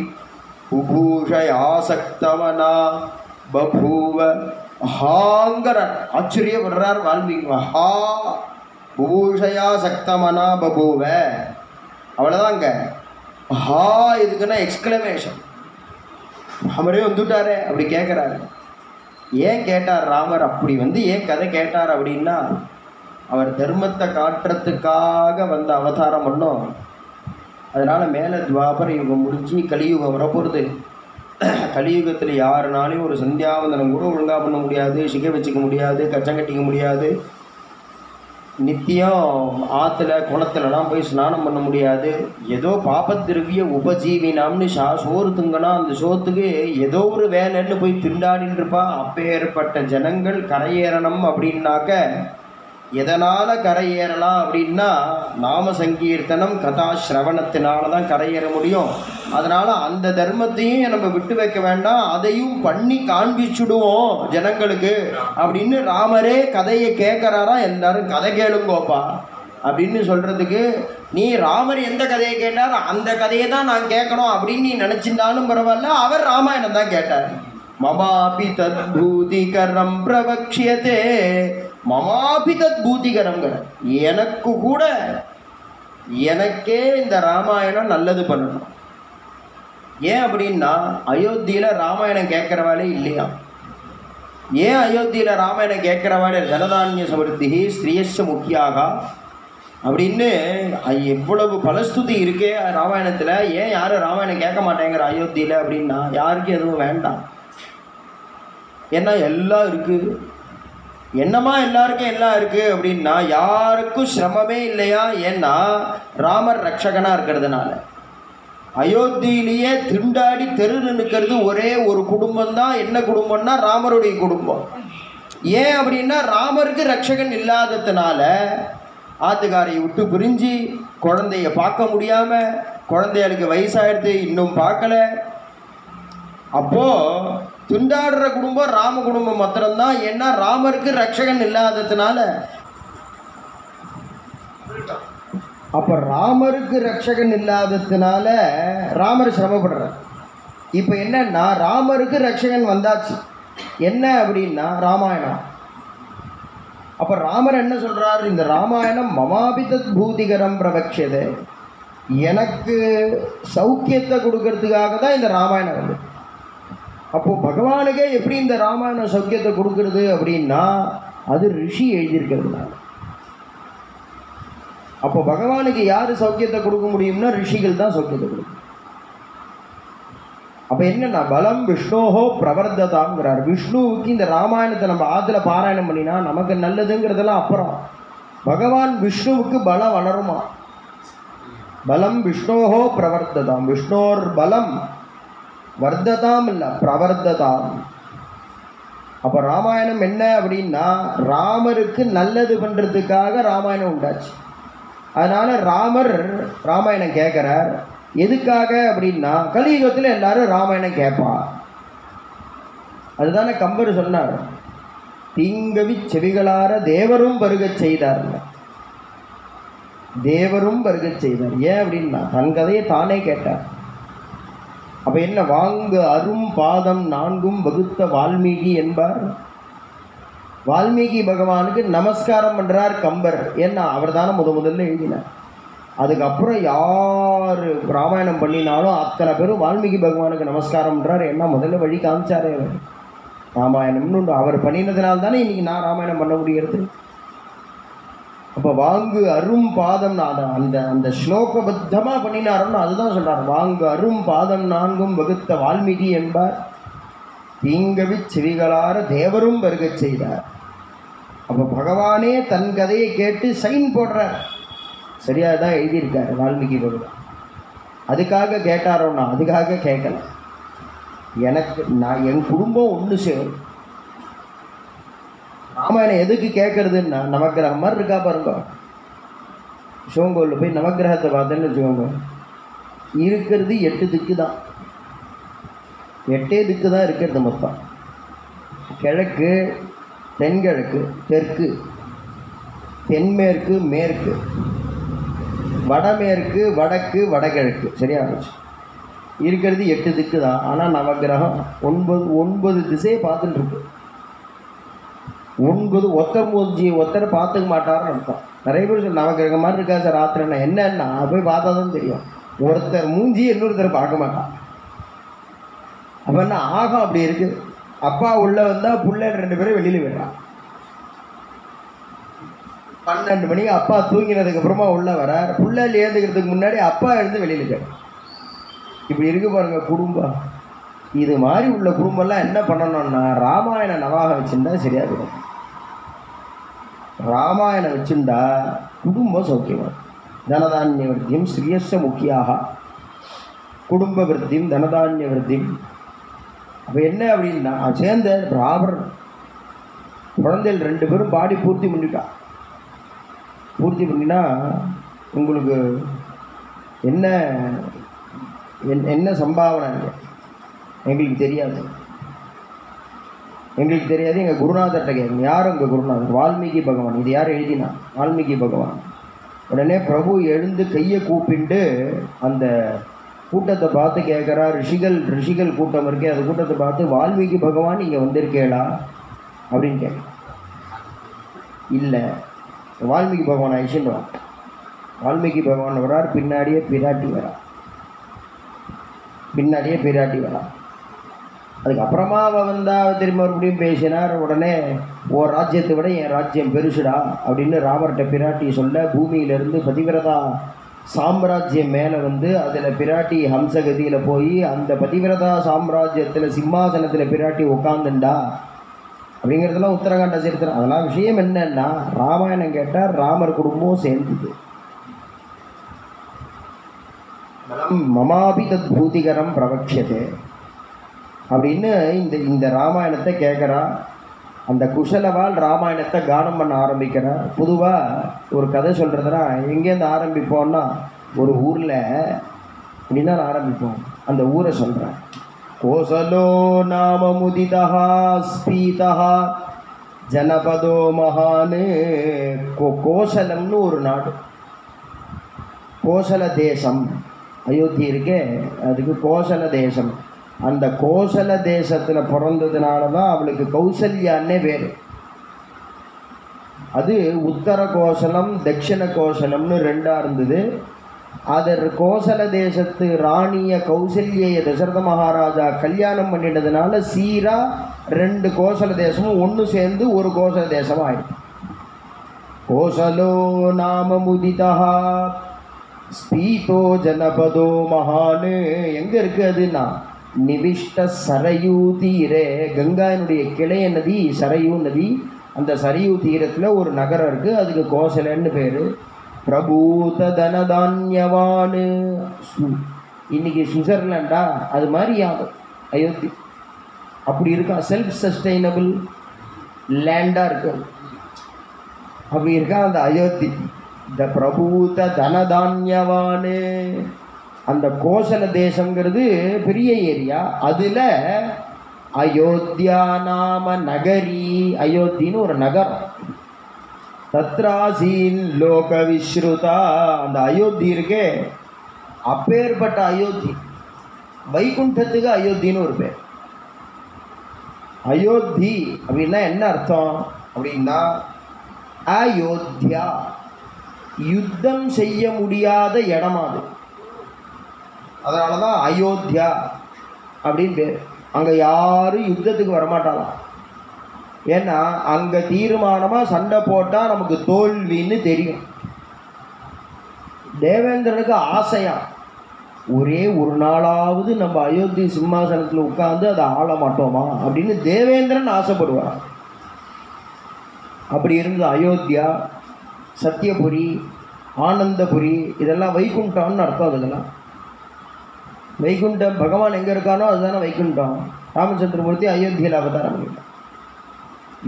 [SPEAKER 1] புபூஷயாசக்தமனா பபூவ. ஹாங்கிற ஆச்சரியப்படுறார் வால்மீகி. ஹா புபூஷயா சக்தமனா பபூவ. அவ்வளோதாங்க. ஹா இதுக்குன்னா எக்ஸ்கிளமேஷன். ராமரே வந்துட்டாரே அப்படி கேட்குறாரு. ஏன் கேட்டார் ராமர்? அப்படி ஏன் கதை கேட்டார் அப்படின்னா, அவர் தர்மத்தை காட்டுறதுக்காக வந்த அவதாரம் பண்ணோம். அதனால் மேலே துவாபர யுகம் முடிஞ்சு கலியுகம் வரப்போகிறது. கலியுகத்தில் யாருனாலையும் ஒரு சந்தியாவந்தனம் கூட ஒழுங்காக பண்ண முடியாது, சிகை வச்சுக்க முடியாது, கச்சம் கட்டிக்க முடியாது, நித்தியம் ஆற்றுல குளத்துலலாம் போய் ஸ்நானம் பண்ண முடியாது. ஏதோ பாபத்திருவிய உபஜீவினாம்னு சோறு துங்கன்னா அந்த சோத்துக்கு ஏதோ ஒரு வேலைன்னு போய் திண்டாடின்னு இருப்பா. அப்பேற்பட்ட ஜனங்கள் கரையேறணும் அப்படின்னாக்க எதனால் கரையேறலாம் அப்படின்னா, நாம சங்கீர்த்தனம் கதா ஸ்ரவணத்தினால தான் கரையேற முடியும். அதனால் அந்த தர்மத்தையும் நம்ம விட்டு வைக்க வேண்டாம், அதையும் பண்ணி காண்பிச்சுடுவோம் ஜனங்களுக்கு அப்படின்னு ராமரே கதையை கேட்குறாரா. எல்லாரும் கதை கேளுங்கோப்பா அப்படின்னு சொல்கிறதுக்கு, நீ ராமர் எந்த கதையை கேட்டார் அந்த கதையை தான் நான் கேட்கணும் அப்படின்னு நீ நினச்சிருந்தாலும் பரவாயில்ல, அவர் ராமாயணம் தான் கேட்டார். மமாபி தத்பூதிகரம் பிரவக்ஷியதே. மமாபி தத்பூதிகரங்கிற எனக்கு கூட, எனக்கே இந்த ராமாயணம் நல்லது பண்ணணும். ஏன் அப்படின்னா, அயோத்தியில் ராமாயணம் கேட்குறவாளே இல்லையா. ஏன் அயோத்தியில் ராமாயணம் கேட்குறவாளே? தனதானிய சமிருத்தி ஸ்ரீயஸ்ய முக்கியாக அப்படின்னு எவ்வளவு பலஸ்துதி இருக்கே ராமாயணத்தில். ஏன் யாரும் ராமாயணம் கேட்க மாட்டேங்கிற அயோத்தியில் அப்படின்னா, யாருக்கும் எதுவும் வேண்டாம். ஏன்னா எல்லாம் இருக்குது. என்னமா எல்லாருக்கும் எல்லாம் இருக்குது அப்படின்னா, யாருக்கும் சிரமமே இல்லையா. ஏன்னா ராமர் ரட்சகனாக இருக்கிறதுனால. அயோத்தியிலேயே திண்டாடி தெருன்னு நிற்கிறது ஒரே ஒரு குடும்பம் தான். என்ன குடும்பம்னா ராமருடைய குடும்பம். ஏன் அப்படின்னா, ராமருக்கு ரட்சகன் இல்லாததுனால ஆத்துக்காரையை விட்டு பிரிஞ்சு குழந்தைய பார்க்க முடியாமல், குழந்தைகளுக்கு வயசாகிடுது இன்னும் பார்க்கல. அப்போது திண்டாடுற குடும்பம் ராம குடும்பம் மாத்திரம்தான். ஏன்னா ராமருக்கு ரட்சகன் இல்லாததுனால. அப்போ ராமருக்கு ரட்சகன் இல்லாததுனால ராமர் சிரமப்படுறார். இப்போ என்னன்னா, ராமருக்கு ரட்சகன் வந்தாச்சு. என்ன அப்படின்னா ராமாயணம். அப்போ ராமர் என்ன சொல்கிறார்? இந்த ராமாயணம் மமாபிதத் பூதிகரம் பிரவக்ஷதே. எனக்கு சௌக்கியத்தை கொடுக்கறதுக்காக தான் இந்த ராமாயணம் வந்து. அப்போது பகவானுக்கே எப்படி இந்த ராமாயணம் சௌக்கியத்தை கொடுக்கறது அப்படின்னா அது ரிஷி எழுதியிருக்கிறதுனால. அப்போ பகவானுக்கு யார் சௌக்கியத்தை கொடுக்க முடியும்னா ரிஷிகள் தான் சௌக்கியத்தை கொடுக்கும். அப்போ என்னன்னா பலம் விஷ்ணோஹோ பிரவர்த்ததாங்கிறார். விஷ்ணுவுக்கு இந்த ராமாயணத்தை நம்ம ஆற்றுல பாராயணம் பண்ணினா நமக்கு நல்லதுங்கிறதெல்லாம் அப்புறம். பகவான் விஷ்ணுவுக்கு பலம் வளருமா? பலம் விஷ்ணோஹோ பிரவர்த்ததாம். விஷ்ணோர் பலம் வர்த்ததாம் இல்லை பிரவர்த்ததாம். அப்போ ராமாயணம் என்ன அப்படின்னா ராமருக்கு நல்லது பண்ணுறதுக்காக ராமாயணம் உண்டாச்சு. அதனால் ராமாயணம் கேட்குறார். எதுக்காக அப்படின்னா கலியுகத்தில் எல்லாரும் ராமாயணம் கேட்பா. அதுதானே கம்பர் சொன்னார், தீங்கவி செவிகளார தேவரும் வருகச் செய்தார். தேவரும் வருகச் செய்தார். ஏன் அப்படின்னா தன் கதையை தானே கேட்டார். அப்போ என்ன, வாங்கு அரும் பாதம் நான்கும் வகுத்த வால்மீகி என்பார். வால்மீகி பகவானுக்கு நமஸ்காரம் பண்ணுறார் கம்பர். ஏன்னா அவர் தானே முதல்ல எழுதினார். அதுக்கப்புறம் யார் ராமாயணம் பண்ணினாலும் அத்தனை பேரும் வால்மீகி பகவானுக்கு நமஸ்காரம் பண்ணுறார். ஏன்னா முதல்ல வழி காமிச்சாரே அவர். ராமாயணம்னு அவர் பண்ணினதுனால தானே இன்றைக்கி நான் ராமாயணம் பண்ண முடிகிறது. அப்போ வாங்கு அரும் பாதம் அந்த அந்த ஸ்லோகபத்தமாக பண்ணினாரோன்னு அதுதான் சொல்கிறார். வாங்கு அரும் பாதம் நான்கும் வகுத்த வால்மீகி என்பார். தீங்கவி செவிகளார தேவரும் வருகச் செய்தார். அப்போ பகவானே தன் கதையை கேட்டு சைன் போடுறார். சரியாக தான் எழுதியிருக்கார் வால்மீகி பகவான். அதுக்காக கேட்டாரோன்னா அதுக்காக கேட்கல. என் குடும்பம் ஒன்று சேரும். ராமாயணம் எதுக்கு கேட்கறதுன்னா நவக்கிரகம் மாதிரி இருக்கா பாருங்க. சிவங்கோவில் போய் நவக்கிரகத்தை பார்த்தேன்னு வச்சுக்கோங்க, இருக்கிறது 8 திக்கு தான். 8 திக்கு தான் இருக்கிறது மொத்தம். கிழக்கு, தென்கிழக்கு, தெற்கு, தென்மேற்கு, மேற்கு, வடமேற்கு, வடக்கு, வடகிழக்கு. சரியா போச்சு. இருக்கிறது 8 திக்கு தான். ஆனால் நவக்கிரகம் 9 திசையை பார்த்துட்டு இருக்கு. 9 ஒத்தர் மூஞ்சி ஒத்தரை பார்த்துக்க மாட்டார்னு அர்த்தம். நிறைய பேர் சொல்ல நவக்கிரகம் மாதிரி இருக்கா சார் ராத்திரன்னா. என்னன்னா போய் பார்த்தா தான் தெரியும். ஒருத்தர் மூஞ்சி இன்னொருத்தர் பார்க்க மாட்டான். அப்போ என்ன ஆகம் அப்படி இருக்குது. அப்பா உள்ளே வந்தால் பிள்ளைகள் 2 பேரும் வெளியில் விடுறான். 12 மணிக்கு அப்பா தூங்கினதுக்கப்புறமா உள்ளே வரார். பிள்ளைகள் ஏந்துக்கிறதுக்கு முன்னாடி அப்பா எழுந்து வெளியில் போயிடும். இப்படி இருக்கு பாருங்க குடும்பம். இது மாதிரி உள்ள குடும்பம்லாம் என்ன பண்ணணும்னா ராமாயண நவாகம் வச்சுருந்தா சரியாக போயிடும். ராமாயணம் வச்சுருந்தா குடும்பம் சௌக்கியமாக. தனதானிய விருத்தியும் ஸ்ரீயஸ்ய முக்கியாக குடும்ப விருத்தியும் தனதானிய விருத்தியும். அப்போ என்ன அப்படின்னா சேர்ந்த ராமர் குழந்தைகள் 2 பேரும் பாடி பூர்த்தி பண்ணிட்டா. பூர்த்தி பண்ணினா உங்களுக்கு என்ன என்ன சம்பாவனை எங்களுக்கு தெரியாது. எங்கள் குருநாதர்கிட்ட கேட்கணும். யார் உங்கள் குருநாதர்? வால்மீகி பகவான். இது யார் எழுதினா? வால்மீகி பகவான். உடனே பிரபு எழுந்து கையை கூப்பிட்டு அந்த கூட்டத்தை பார்த்து கேட்குறா. ரிஷிகள் கூட்டம் இருக்கே, அந்த கூட்டத்தை பார்த்து வால்மீகி பகவான் இங்கே வந்திருக்கேளா அப்படின்னு கேட்க. இல்லை, வால்மீகி பகவான் ஐஷன் வா. வால்மீகி பகவான் வரார். பின்னாடியே பிராட்டி வரா. அதுக்கப்புறமா அவள் வந்தால் திரும்ப மறுபடியும் பேசினார். உடனே ஓ ராஜ்யத்தை விட என் ராஜ்யம் பெருசுடா அப்படின்னு ராமர்கிட்ட பிராட்டி சொல்ல, பூமியிலேருந்து பதிவிரதா சாம்ராஜ்யம் மேலே வந்து அதில் பிராட்டி ஹம்சகதியில் போய் அந்த பதிவிரதா சாம்ராஜ்யத்தில் சிம்மாசனத்தில் பிராட்டி உட்காந்துண்டா அப்படிங்கிறதெல்லாம் உத்தரகாண்ட சரித்திரம். அதெல்லாம் விஷயம் என்னன்னா ராமாயணம் கேட்டால் ராமர் குடும்பம் சேர்ந்துது. மமாபி தத் பூதிகரம் பிரவக்ஷதே அப்படின்னு இந்த ராமாயணத்தை கேட்குறா. அந்த குஷலவால் ராமாயணத்தை கானம் பண்ண ஆரம்பிக்கிறா. பொதுவாக ஒரு கதை சொல்கிறதுனா எங்கேருந்து ஆரம்பிப்போம்னா ஒரு ஊரில் இப்படி தான் ஆரம்பிப்போம். அந்த ஊரை சொல்கிறேன். கோசலோ நாம முதிதா ஸ்பீதா ஜனபதோ மகானு. கோசலம்னு ஒரு நாடு, கோசல தேசம். அயோத்தி இருக்கே, அதுக்கு கோசல தேசம். அந்த கோசல தேசத்தில் பிறந்ததுனால தான் அவளுக்கு கௌசல்யான்னே பேர். அது உத்தர கோசலம் தட்சிண கோசலம்னு 2ஆக இருந்தது. அதர் கோசல தேசத்து ராணிய கௌசல்ய தசரத மகாராஜா கல்யாணம் பண்ணிட்டதுனால சீரா 2 கோசல தேசமும் ஒன்று சேர்ந்து ஒரு கோசல தேசமாக ஆயிடுச்சு. கோசலோ நாம முதிதா ஸ்பீதோ ஜனபதோ மகானு. எங்கே இருக்குது அதுன்னா நிவிஷ்ட சரையூ தீரே, கங்காயினுடைய கிளைய நதி சரையூ நதி. அந்த சரையூ தீரத்தில் ஒரு நகரம் இருக்குது, அதுக்கு கோசலன்னு பேர். பிரபூத தனதான்யவானு. இன்னைக்கு சுவிட்சர்லாண்டா அது மாதிரி யாரும் அயோத்தி அப்படி இருக்கா. செல்ஃப் சஸ்டைனபிள் லேண்டாக இருக்கு, அப்படி இருக்கா அந்த அயோத்தி. இந்த பிரபூத தனதான்யவானு. அந்த கோசல தேசங்கிறது பெரிய ஏரியா. அதில் அயோத்தியா நாம நகரி, அயோத்தின்னு ஒரு நகரம். தத்ராசீன் லோக விஸ்ருதா. அந்த அயோத்தி இருக்கே, அப்பேற்பட்ட அயோத்தி. வைகுண்டத்துக்கு அயோத்தின்னு ஒரு பேர். அயோத்தி அப்படின்னா என்ன அர்த்தம் அப்படின்னா, அயோத்தியா யுத்தம் செய்ய முடியாத இடமாது. அதனால தான் அயோத்தியா அப்படின்னு பேர். அங்கே யாரும் யுத்தத்துக்கு வரமாட்டாலாம். ஏன்னா அங்கே தீர்மானமாக சண்டை போட்டால் நமக்கு தோல்வின்னு தெரியும். தேவேந்திரனுக்கு ஆசையா ஒரே ஒரு நாளாவது நம்ம அயோத்தி சிம்மாசனத்தில் உட்கார்ந்து அதை ஆள மாட்டோமா அப்படின்னு தேவேந்திரன் ஆசைப்படுவார். அப்படி இருந்த அயோத்தியா, சத்தியபுரி, ஆனந்தபுரி இதெல்லாம் வைகுண்டம்னு அர்த்தம். அதுக்கெல்லாம் வைகுண்டம் பகவான் எங்கே இருக்கானோ அதுதானே வைகுண்டம். ராமச்சந்திரமூர்த்தி அயோத்தியில் அவதாரம் பண்ணிட்டான்.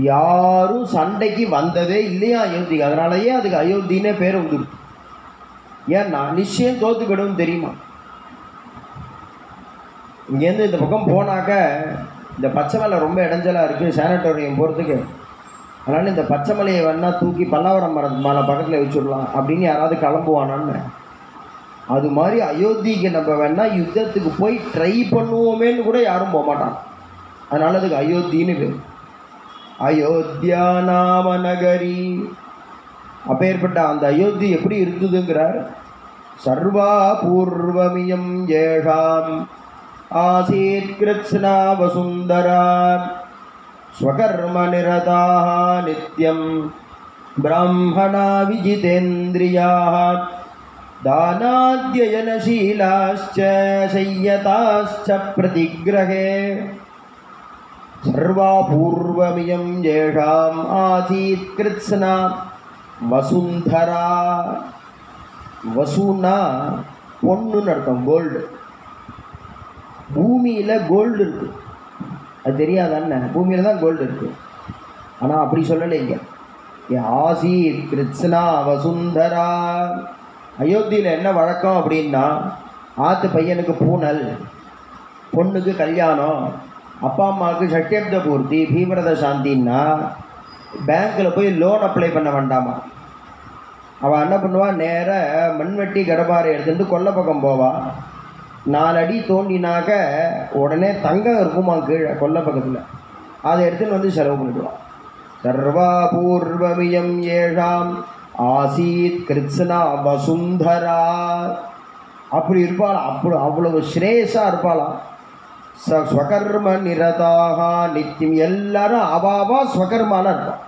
[SPEAKER 1] யாரும் சண்டைக்கு வந்ததே இல்லையா அயோத்திக்கு. அதனாலயே அதுக்கு அயோத்தின்னே பேர் வந்துருக்கு. ஏன்னா நிச்சயம் தோத்துக்கிடும் தெரியுமா. இங்கேருந்து இந்த பக்கம் போனாக்க இந்த பச்சை மலை ரொம்ப இடைஞ்சலாக இருக்குது சானட்டோரியம் போகிறதுக்கு. அதனால் இந்த பச்சை மலையை வேணா தூக்கி பல்லாவரம் மலை பக்கத்தில் வச்சுடலாம் அப்படின்னு யாராவது கிளம்புவானான்னு. அது மாதிரி அயோத்திக்கு நம்ம வேணா யுத்தத்துக்கு போய் ட்ரை பண்ணுவோமேன்னு கூட யாரும் போக மாட்டான். அதனால் அதுக்கு அயோத்தின்னு பேர். அயோத்தியா நாம நகரி. அப்பேற்பட்ட அந்த அயோத்தி எப்படி இருந்ததுங்கிறார். சர்வா பூர்வமியம் ஏஷாம் ஆசீத் கிருத்ஸ்னா வசுந்தரா ஸ்வகர்ம நிரதாக நித்யம் பிராமணா விஜிதேந்திரியாக தானாத்யயனசீலாஸ்ச சய்யதாஸ்ச பிரதிக்ரஹே. சர்வா பூர்வமியம் ஏஷாம் ஆசீத் கிருத்ஸ்னா வசுந்தரா. வசுனா பொண்ணுன்னு அர்த்தம், கோல்டு. பூமியில் கோல்டு இருக்குது, அது தெரியாதானே. பூமியில் தான் கோல்டு இருக்குது. ஆனால் அப்படி சொல்லலை இங்கே. ஆசீத் கிருத்ஸ்னா வசுந்தரா. அயோத்தியில் என்ன வழக்கம் அப்படின்னா, ஆற்று பையனுக்கு பூனல், பொண்ணுக்கு கல்யாணம், அப்பா அம்மாவுக்கு சட்யப்த பூர்த்தி, பீமரத சாந்தின்னா பேங்க்கில் போய் லோன் அப்ளை பண்ண வேண்டாமா. அவள் என்ன பண்ணுவாள், நேராக மண்வெட்டி கடப்பாறை எடுத்துகிட்டு கொல்லை பக்கம் போவாள். 4 அடி தோண்டினாக்க உடனே தங்கம் இருக்குமா கீழே கொல்லை பக்கத்தில், அதை எடுத்துன்னு வந்து செலவு பண்ணிடுவாள். சர்வா பூர்வமியம் ஏஷாம் ஆசீத் கிருத்ஸ்னா வசுந்தரா. அப்படி இருப்பாள். அப்படி அவ்வளவு ஸ்ரேயஸாக இருப்பாளாம். ஸ்வகர்ம நிரதாக நித்தியம். எல்லாரும் அவாவா ஸ்வகர்மானா இருப்பான்.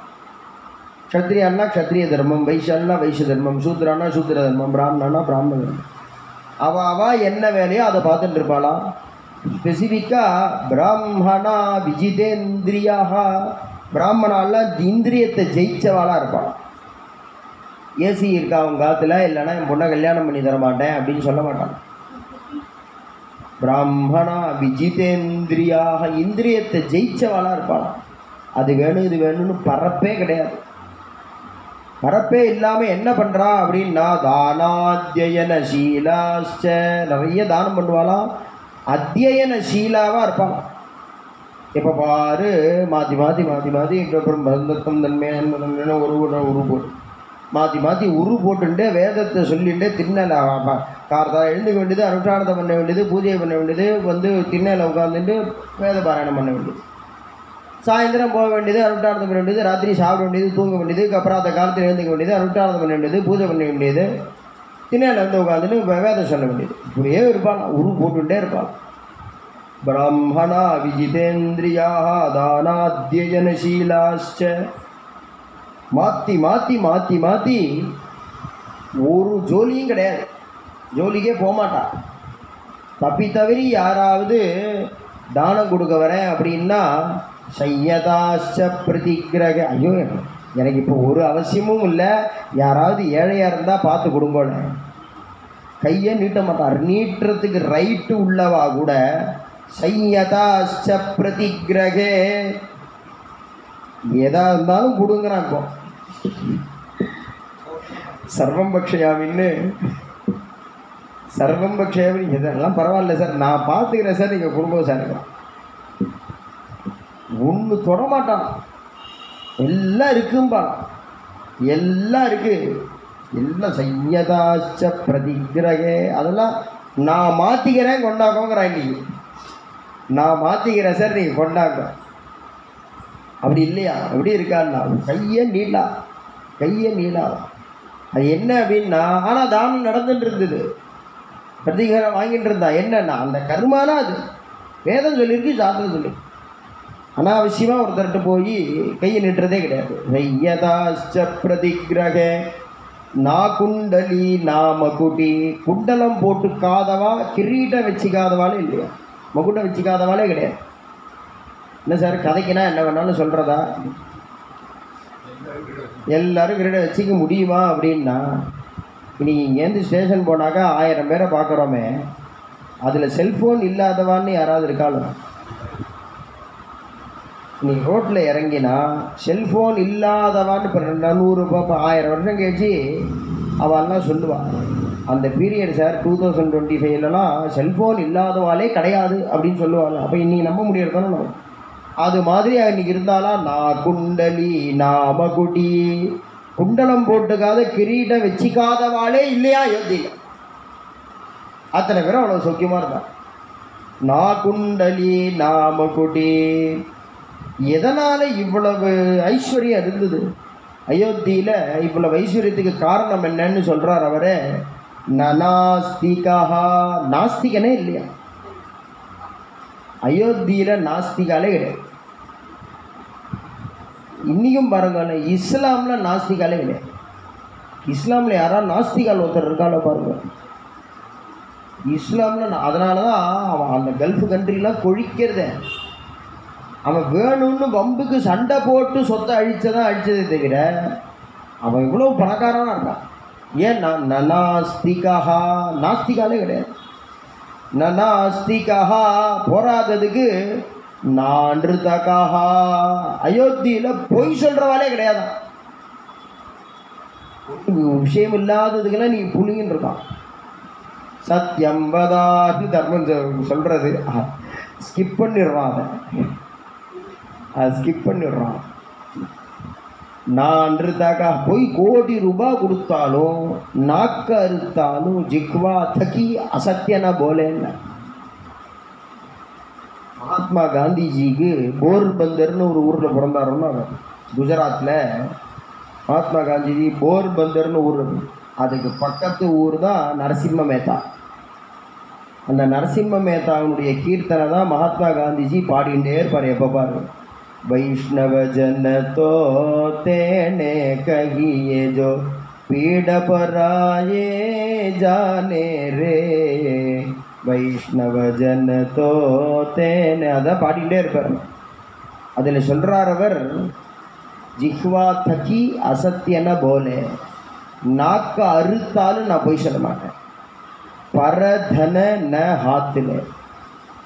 [SPEAKER 1] க்ஷத்ரியான்னா க்ஷத்ரிய தர்மம், வைஷ்யான்னா வைஷ்ய தர்மம், சூத்ரானா சூத்ர தர்மம், பிராமணனா பிராமண தர்மம். அவாவா என்ன வேலையோ அதை பார்த்துட்டு இருப்பாளாம். ஸ்பெசிஃபிக்காக பிராமணா விஜிதேந்திரியாக, பிராமணாலாம் இந்திரியத்தை ஜெயிச்சவாளாக இருப்பாளாம். ஏசி இருக்கா அவங்க காலத்தில், இல்லைன்னா என் பொண்ணை கல்யாணம் பண்ணி தர மாட்டேன் அப்படின்னு சொல்ல மாட்டாங்க. பிராமணா விஜிதேந்திரியாக, இந்திரியத்தை ஜெயிச்சவாளாக இருப்பாளாம். அது வேணும் இது வேணும்னு பரப்பே கிடையாது. பரப்பே இல்லாமல் என்ன பண்ணுறா அப்படின்னா, தானாத்யயன சீலாச்ச, நிறைய தானம் பண்ணுவாளாம். அத்தியன சீலாவாக இருப்பாளாம். இப்போ பாரு மாற்றி மாற்றி மாற்றி மாற்றி அப்புறம் பந்தத்தம் தன்மையான உரு போட்டு மாற்றி மாற்றி உரு போட்டுட்டு வேதத்தை சொல்லிட்டு திண்ணல கார்த்தா எழுந்துக்க வேண்டியது, அனுஷ்டானத்தை பண்ண வேண்டியது, பூஜை பண்ண வேண்டியது, வந்து திண்ணையில் உட்காந்துட்டு வேத பாராயணம் பண்ண வேண்டியது, சாயந்தரம் போக வேண்டியது, அனுஷ்டானத்தை பண்ண வேண்டியது, ராத்திரி சாப்பிட வேண்டியது, தூங்க வேண்டியது, அப்புறம் அந்த காலத்தில் எழுந்துக்க வேண்டியது, அனுஷ்டானத்தை பண்ண வேண்டியது, பூஜை பண்ண வேண்டியது, திண்ணையில் வந்து உட்காந்துட்டு வேதம் சொல்ல வேண்டியது. இப்படியே இருப்பான், உரு போட்டுகிட்டே இருப்பான். பிராமணா விஜிதேந்திரியா தானாத்யஜனசீலாச்ச. மாற்றி மாற்றி மாற்றி மாற்றி ஒரு ஜோலியும் கிடையாது, ஜோலிக்கே போகமாட்டான். தப்பி தவறி யாராவது தானம் கொடுக்க வரேன் அப்படின்னா சையதாச்ச பிரதிகிரக. ஐயோ எனக்கு இப்போ ஒரு அவசியமும் இல்லை, யாராவது ஏழையாக இருந்தால் பார்த்து கொடுங்கோல. கையை நீட்ட மாட்டார். நீட்டுறதுக்கு ரைட்டு உள்ளவா கூட சையதாச்ச பிரதிகிரகே எதா இருந்தாலும் கொடுங்குறாங்க. சர்வம் பக்ஷயாமின்னு சர்வம் பக்ஷயாமின் இதெல்லாம் பரவாயில்ல சார், நான் பார்த்துக்கிறேன் சார், நீங்கள் கொடுங்க சார். ஒன்று தொடமாட்டான். எல்லாம் இருக்கும்பா, எல்லாம் இருக்கு, எல்லாம் சையதாச்ச பிரதிகிரகே. அதெல்லாம் நான் மாற்றிக்கிறேன் கொண்டாக்கோங்கிறான். இன்னைக்கு நான் மாற்றிக்கிறேன் சார், நீங்கள் கொண்டாங்க. அப்படி இல்லையா? எப்படி இருக்கான்னா கையை நீளா, கையை நீளா. அது என்ன அப்படின்னா, ஆனால் தானம் நடந்துட்டு இருந்தது, பிரதிகாரம் வாங்கிட்டு இருந்தா. என்னன்னா அந்த கர்மானா அது வேதம் சொல்லியிருக்கு, சாஸ்திரம் சொல்லி. அனாவசியமாக ஒருத்தர்கிட்ட போய் கையை நிட்டுறதே கிடையாது. சையதாச்ச பிரதிகிரக. நா குண்டலி நாமகுடி. குண்டலம் போட்டுக்காதவா, கிரீட்டம் வச்சுக்காதவாலே இல்லையா, மகுடம் வச்சுக்காதவாலே கிடையாது. என்ன சார் கதைக்குனா என்ன வேணாலும் சொல்கிறதா? எல்லோரும் கிரீடம் வச்சுக்க முடியுமா அப்படின்னா, இன்றைக்கி இங்கேருந்து ஸ்டேஷன் போனாக்கா 1000 பேரை பார்க்குறோமே, அதில் செல்ஃபோன் இல்லாதவான்னு யாராவது இருக்காலும்? நீ ரோட்டில் இறங்கினா செல்ஃபோன் இல்லாதவான்னு இப்போ 100 1000 வருஷம் கழிச்சு அவெல்லாம் சொல்லுவாள். அந்த பீரியட் சார் 2025லலாம் செல்ஃபோன் இல்லாதவாளே கிடையாது அப்படின்னு சொல்லுவாங்க. அப்போ இன்றைக்கி நம்ப முடியாது தானே நம்ம. அது மாதிரி அன்றைக்கி இருந்தாலாம். நான் குண்டலி நாமகுடி. குண்டலம் போட்டுக்காத கிரீடம் வச்சிக்காதவாளே இல்லையா அயோத்தியில். அத்தனை பேரும் அவ்வளோ சௌக்கியமாக இருந்தான். நான் குண்டலி நாமகுடி. எதனால் இவ்வளவு ஐஸ்வர்யம் இருந்தது அயோத்தியில்? இவ்வளவு ஐஸ்வர்யத்துக்கு காரணம் என்னன்னு சொல்கிறார் அவரே. நாஸ்திகா. நாஸ்திகனே இல்லையா அயோத்தியில்? நாஸ்திகாலே கிடையாது. இன்றைக்கும் பாருங்கள், இஸ்லாமில் நாஸ்திகாலே கிடையாது. இஸ்லாமில் யாராவது நாஸ்திகால் ஒருத்தர் இருக்காளோ பாருங்கள். இஸ்லாமில் அதனால தான் அவன் அந்த கல்ஃப் கண்ட்ரிலாம் கொழிக்கிறதே. அவன் வேணும்னு வம்புக்கு சண்டை போட்டு சொத்தை அழிச்சதே தவிர அவன் இவ்வளோ பணக்காரனாக இருக்கான். ஏன் நாஸ்திகா. நாஸ்திகாலே கிடையாது. நாஸ்திகா போராததுக்கு நான்றுதகா. அயோத்தியில் பொய் சொல்கிறவாலே கிடையாது. விஷயம் இல்லாததுக்கெல்லாம் நீ புளிங்கின்னு இருக்கான். சத்தியம் வதான்னு தர்மம் சொல்கிறது ஸ்கிப் பண்ணிடுறான். அதை ஸ்கிப் பண்ணிடுறான். நான்றுதகா. போய் கோடி ரூபாய் கொடுத்தாலும் நாக்க அறுத்தாலும் ஜிக்வா தக்கி அசத்தியனா போலேன்னு. மகாத்மா காந்திஜிக்கு போர்பந்தர்னு ஒரு ஊரில் பிறந்தாரோன்னா குஜராத்தில். மகாத்மா காந்திஜி போர்பந்தர்னு ஊர், அதுக்கு பக்கத்து ஊர் தான் நரசிம்ம மேத்தா. அந்த நரசிம்ம மேத்தாவுடைய கீர்த்தனை தான் மகாத்மா காந்திஜி பாடிகிட்டே இருப்பார் எப்போ பாரு. वैष्णव जन तो तेने कहिए जो पीड़ पराये जाने रे. வைஷ்ணவ ஜன தோ தேனே. அதான் பாடிக்கிட்டே இருப்பார். அதில் சொல்கிறார் அவர், ஜிஹ்வா தக்கி அசத்தியன போலே. நாக்க அறுத்தாலும் நான் போய் சொல்ல மாட்டேன். பரதன ந ஹாத்தில்.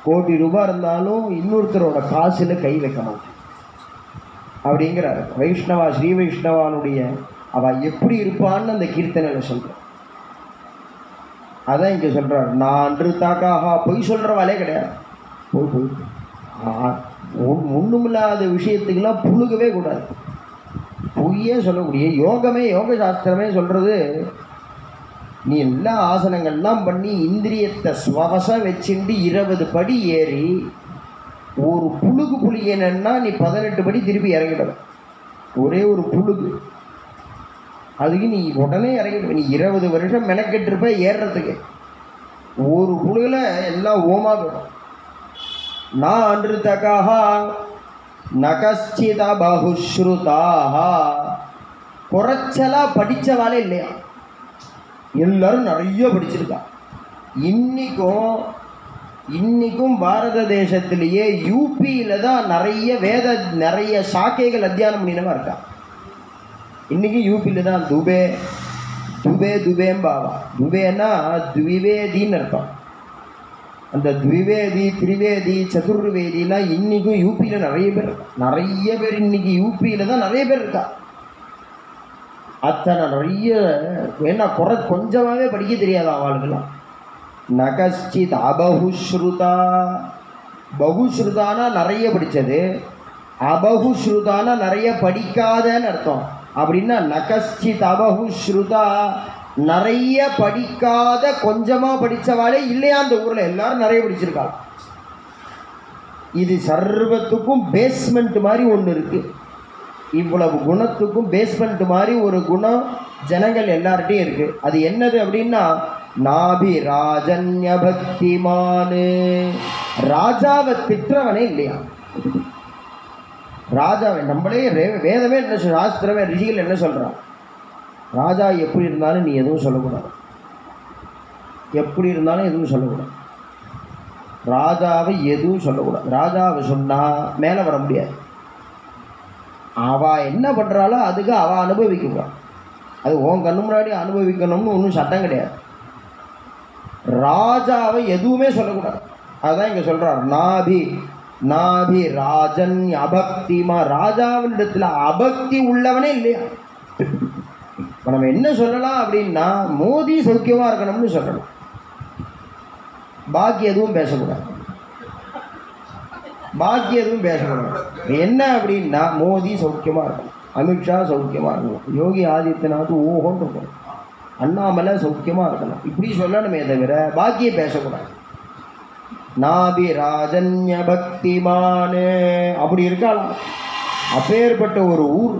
[SPEAKER 1] கோடி ரூபாய் இருந்தாலும் இன்னொருத்தரோட காசில் கை வைக்க மாட்டேன் அப்படிங்கிறார். வைஷ்ணவா, ஸ்ரீ வைஷ்ணவானுடைய அவள் எப்படி இருப்பான்னு அந்த கீர்த்தனையில் சொல்கிறார். அதான் இங்கே சொல்கிறார். நான்றுதகா. பொய் சொல்கிறவாளே கிடையாது. ஒன்றுமில்லாத விஷயத்துக்கெல்லாம் புழுகவே கூடாது. பொய்யே சொல்லக்கூடிய யோகமே, யோக சாஸ்திரமே சொல்கிறது, நீ எல்லா ஆசனங்கள்லாம் பண்ணி இந்திரியத்தை ஸ்வவசம் வச்சுட்டு 20 படி ஏறி ஒரு புழுகு புளியனா நீ 18 படி திருப்பி இறங்கிடணும். ஒரே ஒரு புழுகு அதுக்கு நீ உடனே இறங்கி நீ 20 வருஷம் மெனக்கெட்டிருப்ப ஏறுறதுக்கு. ஒரு புழுவில் எல்லாம் ஓமா போயிடும். நான் அன்றுதகாக நகஸ்சித பகுஸ்ருதாக. குறைச்சலாக படித்தவாளே இல்லையா, எல்லாரும் நிறைய படிச்சிருக்கா. இன்னைக்கும் பாரத தேசத்திலேயே யூபியில் தான் நிறைய சாக்கைகள் அத்தியானம் பண்ணினவா இருக்கா. இன்றைக்கி யூபியில் தான் துபேம்பாவா. துபேன்னா த்விவேதின்னு அர்த்தம். அந்த த்விவேதி, திரிவேதி, சதுர்வேதிலாம் இன்றைக்கும் யூபியில் நிறைய பேர் இன்றைக்கி யூபியில் தான் நிறைய பேர் இருக்கா. அத்தனை நிறைய ஏன்னா கொஞ்சமாகவே படிக்க தெரியாது அவளுக்கெல்லாம். நகஸ்சித் அபகுஸ்ருதா. பகுஸ்ருதானா நிறைய படித்தது, அபகுஸ்ருதானா நிறைய படிக்காதன்னு அர்த்தம். அப்படின்னா நகஸ்சித் அபகுஸ்ருதா, நிறைய படிக்காத கொஞ்சமாக படித்தவாளே இல்லையா அந்த ஊரில். எல்லாரும் நிறைய படிச்சிருக்காங்க. இது சர்வத்துக்கும் பேஸ்மெண்ட் மாதிரி ஒன்று இருக்குது. இவ்வளவு குணத்துக்கும் பேஸ்மெண்ட் மாதிரி ஒரு குணம் ஜனங்கள் எல்லார்ட்டையும் இருக்குது. அது என்னது அப்படின்னா நாபி ராஜன்ய பக்திமானு. ராஜாவை திட்டுறவனே இல்லையா. ராஜாவை நம்மளே வேதமே என்ன சாஸ்திரமே ரிஷிகள் என்ன சொல்கிறான், ராஜா எப்படி இருந்தாலும் நீ எதுவும் சொல்லக்கூடாது, எப்படி இருந்தாலும் எதுவும் சொல்லக்கூடாது, ராஜாவை எதுவும் சொல்லக்கூடாது. ராஜாவை சொன்னால் மேலே வர முடியாது. அவள் என்ன பண்ணுறாளோ அதுக்கு அவள் அனுபவிக்குவாள். அது உன் கண்ணு முன்னாடி அனுபவிக்கணும்னு ஒன்றும் சட்டம் கிடையாது. ராஜாவை எதுவுமே சொல்லக்கூடாது. அதுதான் இங்கே சொல்கிறார். நாபி ராஜன் அபக்திமா. ராஜாவினிடத்தில் அபக்தி உள்ளவனே இல்லையா. இப்போ நம்ம என்ன சொல்லலாம் அப்படின்னா மோதி சௌக்கியமாக இருக்கணும்னு சொல்லணும். பாக்கி எதுவும் பேசக்கூடாது. என்ன அப்படின்னா மோடி சௌக்கியமாக இருக்கணும், அமித்ஷா சௌக்கியமாக இருக்கணும், யோகி ஆதித்யநாத் ஓஹோன்னு இருக்கணும், அண்ணாமலை சௌக்கியமாக இருக்கணும், இப்படி சொல்லணுமே தவிர பாக்கியை பேசக்கூடாது. நாபி ராஜன்ய பக்திமானே. அப்படி இருக்கலாம். அப்பேற்பட்ட ஒரு ஊர்,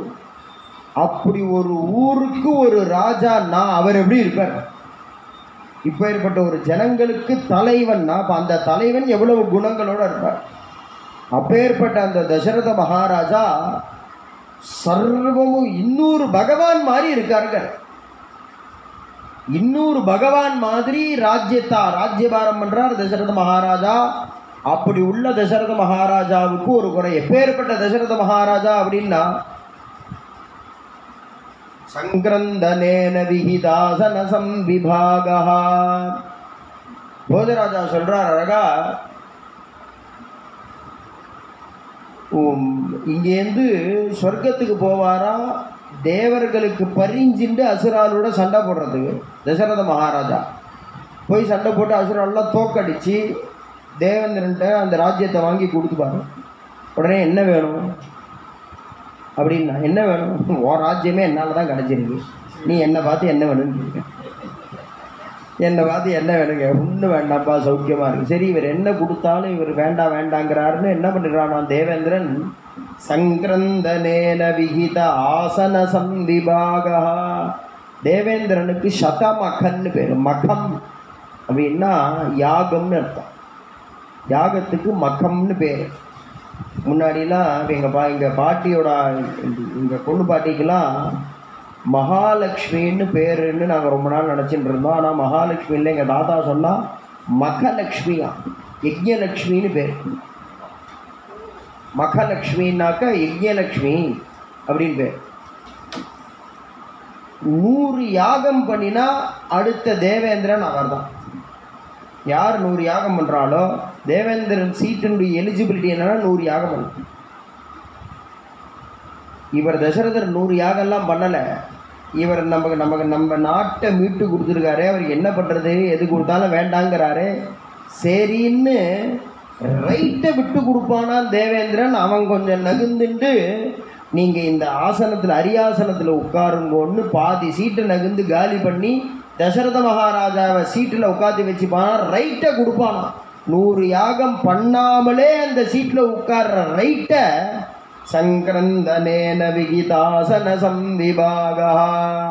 [SPEAKER 1] அப்படி ஒரு ஊருக்கு ஒரு ராஜான்னா அவர் எப்படி இருப்பார்? இப்போ ஏற்பட்ட ஒரு ஜனங்களுக்கு தலைவன்னா அப்போ அந்த தலைவன் எவ்வளவு குணங்களோடு இருப்பார். அப்பேற்பட்ட அந்த தசரத மகாராஜா சர்வமும் இன்னொரு பகவான் மாதிரி இருக்கார்கள். இன்னொரு பகவான் மாதிரி ராஜ்யபாரம் பண்றார் தசரத மகாராஜா. அப்படி உள்ள தசரத மகாராஜாவுக்கு ஒரு குறை. எப்பேற்பட்ட தசரத மகாராஜா அப்படின்னா சங்கிரந்தனேன விஹிதாசன சம்விபாகா. போஜராஜா சொல்றார் அழகா, இங்கேருந்து சொர்க்கத்துக்கு போவாரா தேவர்களுக்கு பரிஞ்சிண்டு அசுராலோட சண்டை போடுறதுக்கு. தசரத மகாராஜா போய் சண்டை போட்டு அசுராலெலாம் தோக்கடிச்சு தேவேந்திரன்ட்ட அந்த ராஜ்யத்தை வாங்கி கொடுத்துப்பாரு. உடனே என்ன வேணும் அப்படின்னா, என்ன வேணும், உன் ராஜ்யமே என்னால் தான் கிடச்சிருக்கு, நீ என்னை பார்த்து என்ன வேணும்னு கேட்க. என்னை பார்த்து என்ன வேணுங்க, ஒன்றும் வேண்டாம்ப்பா சௌக்கியமாக இருக்குது. சரி, இவர் என்ன கொடுத்தாலும் இவர் வேண்டாங்கிறாருன்னு என்ன பண்ணிடுறான் நான் தேவேந்திரன். சங்கிரந்தனேன விஹித ஆசன சம்விபாகா. தேவேந்திரனுக்கு சதமகன்னு பேர். மகம் அப்படின்னா யாகம்னு அர்த்தம். யாகத்துக்கு மகம்னு பேர். முன்னாடிலாம் எங்கள் பாட்டியோட எங்கள் பொண்ணு பாட்டிக்கெல்லாம் மகாலட்சுமின்னு பேருன்னு நாங்கள் ரொம்ப நாள் நினச்சிட்டு இருந்தோம். ஆனால் மகாலட்சுமியில் எங்கள் தாத்தா சொன்னால் மகலட்சுமியா, யஜ்ஞலட்சுமின்னு பேர். மகலட்சுமின்னாக்கா யஜ்ஞலட்சுமி அப்படின்னு பேர். 100 யாகம் பண்ணினா அடுத்த தேவேந்திரன் அவர் தான். யார் 100 யாகம் பண்ணுறாலோ தேவேந்திரன் சீட்டினுடைய எலிஜிபிலிட்டி என்னன்னா 100 யாகம் பண்ணணும். இவர் தசரதர் 100 யாகம்லாம் பண்ணலை. இவர் நம்ம நாட்டை மீட்டு கொடுத்துருக்காரு. அவருக்கு என்ன பண்ணுறது, எது கொடுத்தாலும் வேண்டாங்கிறாரு. சரின்னு ரைட்டை விட்டு கொடுப்பானா தேவேந்திரன். அவன் கொஞ்சம் நகுந்துட்டு நீங்கள் இந்த ஆசனத்தில் அரியாசனத்தில் உட்காருங்கன்னு பாதி சீட்டை நகுந்து காலி பண்ணி தசரத மகாராஜாவை சீட்டில் உட்காந்து வச்சுப்பானா. ரைட்டை கொடுப்பானா. 100 யாகம் பண்ணாமலே அந்த சீட்டில் உட்கார்ற ரைட்டை சங்கிரந்தனேன விகிதாசன சம்விபாகா.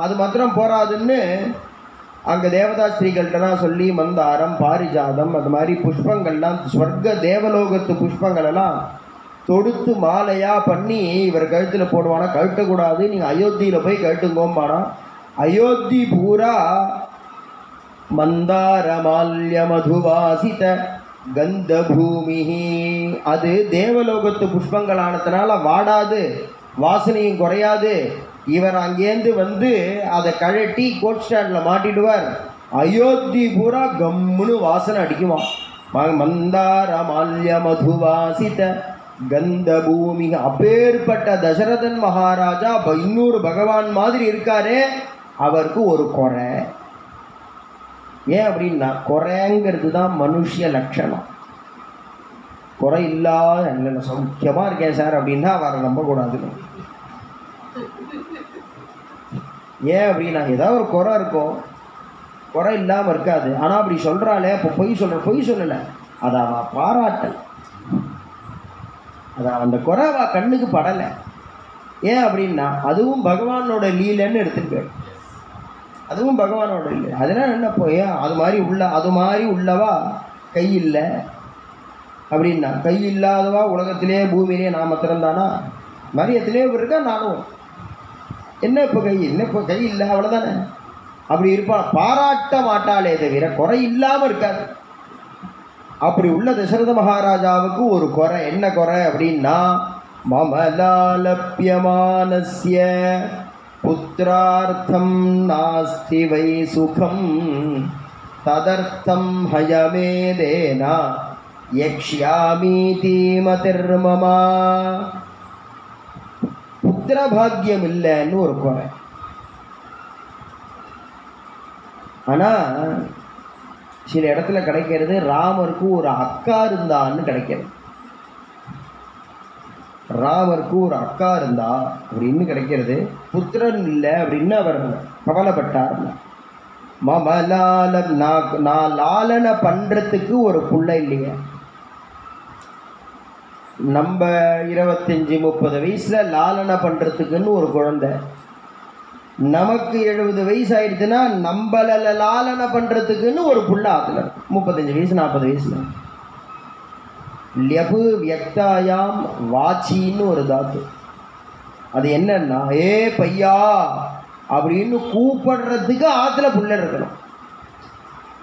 [SPEAKER 1] அது மாத்திரம் போராதுன்னு அங்கே தேவதா ஸ்திரீகள்கிட்டலாம் சொல்லி மந்தாரம் பாரிஜாதம் அது மாதிரி புஷ்பங்கள்லாம் ஸ்வர்க்க தேவலோகத்து புஷ்பங்களெல்லாம் தொடுத்து மாலையாக பண்ணி இவர் கழுத்தில் போடுவானா. கழட்டக்கூடாது, நீங்கள் அயோத்தியில் போய் கழட்டுங்கோம்பானா. அயோத்தி பூரா மந்தார மால்ய மதுவாசித கந்த பூமி. அது தேவலோகத்து புஷ்பங்களானதுனால வாடாது, வாசனையும் குறையாது. இவர் அங்கேருந்து வந்து அதை கழட்டி கோட் ஸ்டாண்டில் மாட்டிடுவார். அயோத்தி பூரா கம்முன்னு வாசனை அடிக்குமா. மந்தார மால்ய மதுவாசித கந்த பூமி. அப்பேற்பட்ட தசரதன் மகாராஜா இன்னொரு பகவான் மாதிரி இருக்காரே, அவருக்கு ஒரு குறை. ஏன் அப்படின்னா குறைங்கிறது தான் மனுஷ லட்சணம். குறை இல்லாத இல்லை சௌக்கியமாக இருக்கேன் சார் அப்படின்னா அவரை நம்பக்கூடாதுன்னு. ஏன் அப்படின்னா ஏதாவது ஒரு குறை இருக்கும், குறை இல்லாமல் இருக்காது. ஆனால் அப்படி சொல்கிறாளே அப்போ பொய் சொல்லலை, அதை அவள் பாராட்டல், அதை அந்த குறை அவள் கண்ணுக்கு படலை. ஏன் அப்படின்னா அதுவும் பகவானோட லீலைன்னு எடுத்துட்டு, அதுவும் பகவானோட இல்லை. அதனால் என்ன போய் அது மாதிரி உள்ளவா கை இல்லை அப்படின்னா, கை இல்லாதவா உலகத்திலே பூமியிலே நான் மாத்திரம்தானா, மரியத்திலே இருக்கா நானும். என்ன இப்போ கை இல்லை அவ்வளோதானே, அப்படி இருப்பான். பாராட்ட மாட்டாளே தவிர குறை இல்லாமல் இருக்காது. அப்படி உள்ள தசரத மகாராஜாவுக்கு ஒரு குறை. என்ன குறை அப்படின்னா, மமலாலப்யமானஸ்ய புத்திரார்த்தம் நாஸ்தி வை சுகம் ததர்த்தம் ஹயமேதேனா யக்ஷ்யாமீதி மதிர்மமா. புத்திர பாக்கியம் இல்லைன்னு ஒரு குறை. ஆனால் சில இடத்துல கிடைக்கிறது, ராமருக்கு ஒரு அக்கா இருந்தான்னு கிடைக்கிறது. ராமருக்கு ஒரு அக்கா இருந்தா அப்படின்னு கிடைக்கிறது. புத்திரன் இல்லை அப்படின்னு அவர் கவலைப்பட்டார். மமலாலம் நான் லாலனை பண்ணுறதுக்கு ஒரு புள்ள இல்லைங்க. நம்ம 25-30 வயசில் லாலனை பண்ணுறதுக்குன்னு ஒரு குழந்தை, நமக்கு 70 வயசு ஆயிடுச்சுன்னா நம்மள லாலனை பண்ணுறதுக்குன்னு ஒரு புள்ள ஆத்துல 35 வயசு 40 வயசில். லியபு வியக்தாயாம் வாச்சின்னு ஒரு தாத்து. அது என்னன்னா, ஏ பையா அப்படின்னு கூப்பிடுறதுக்கு ஆற்றுல புள்ள இருக்கணும்.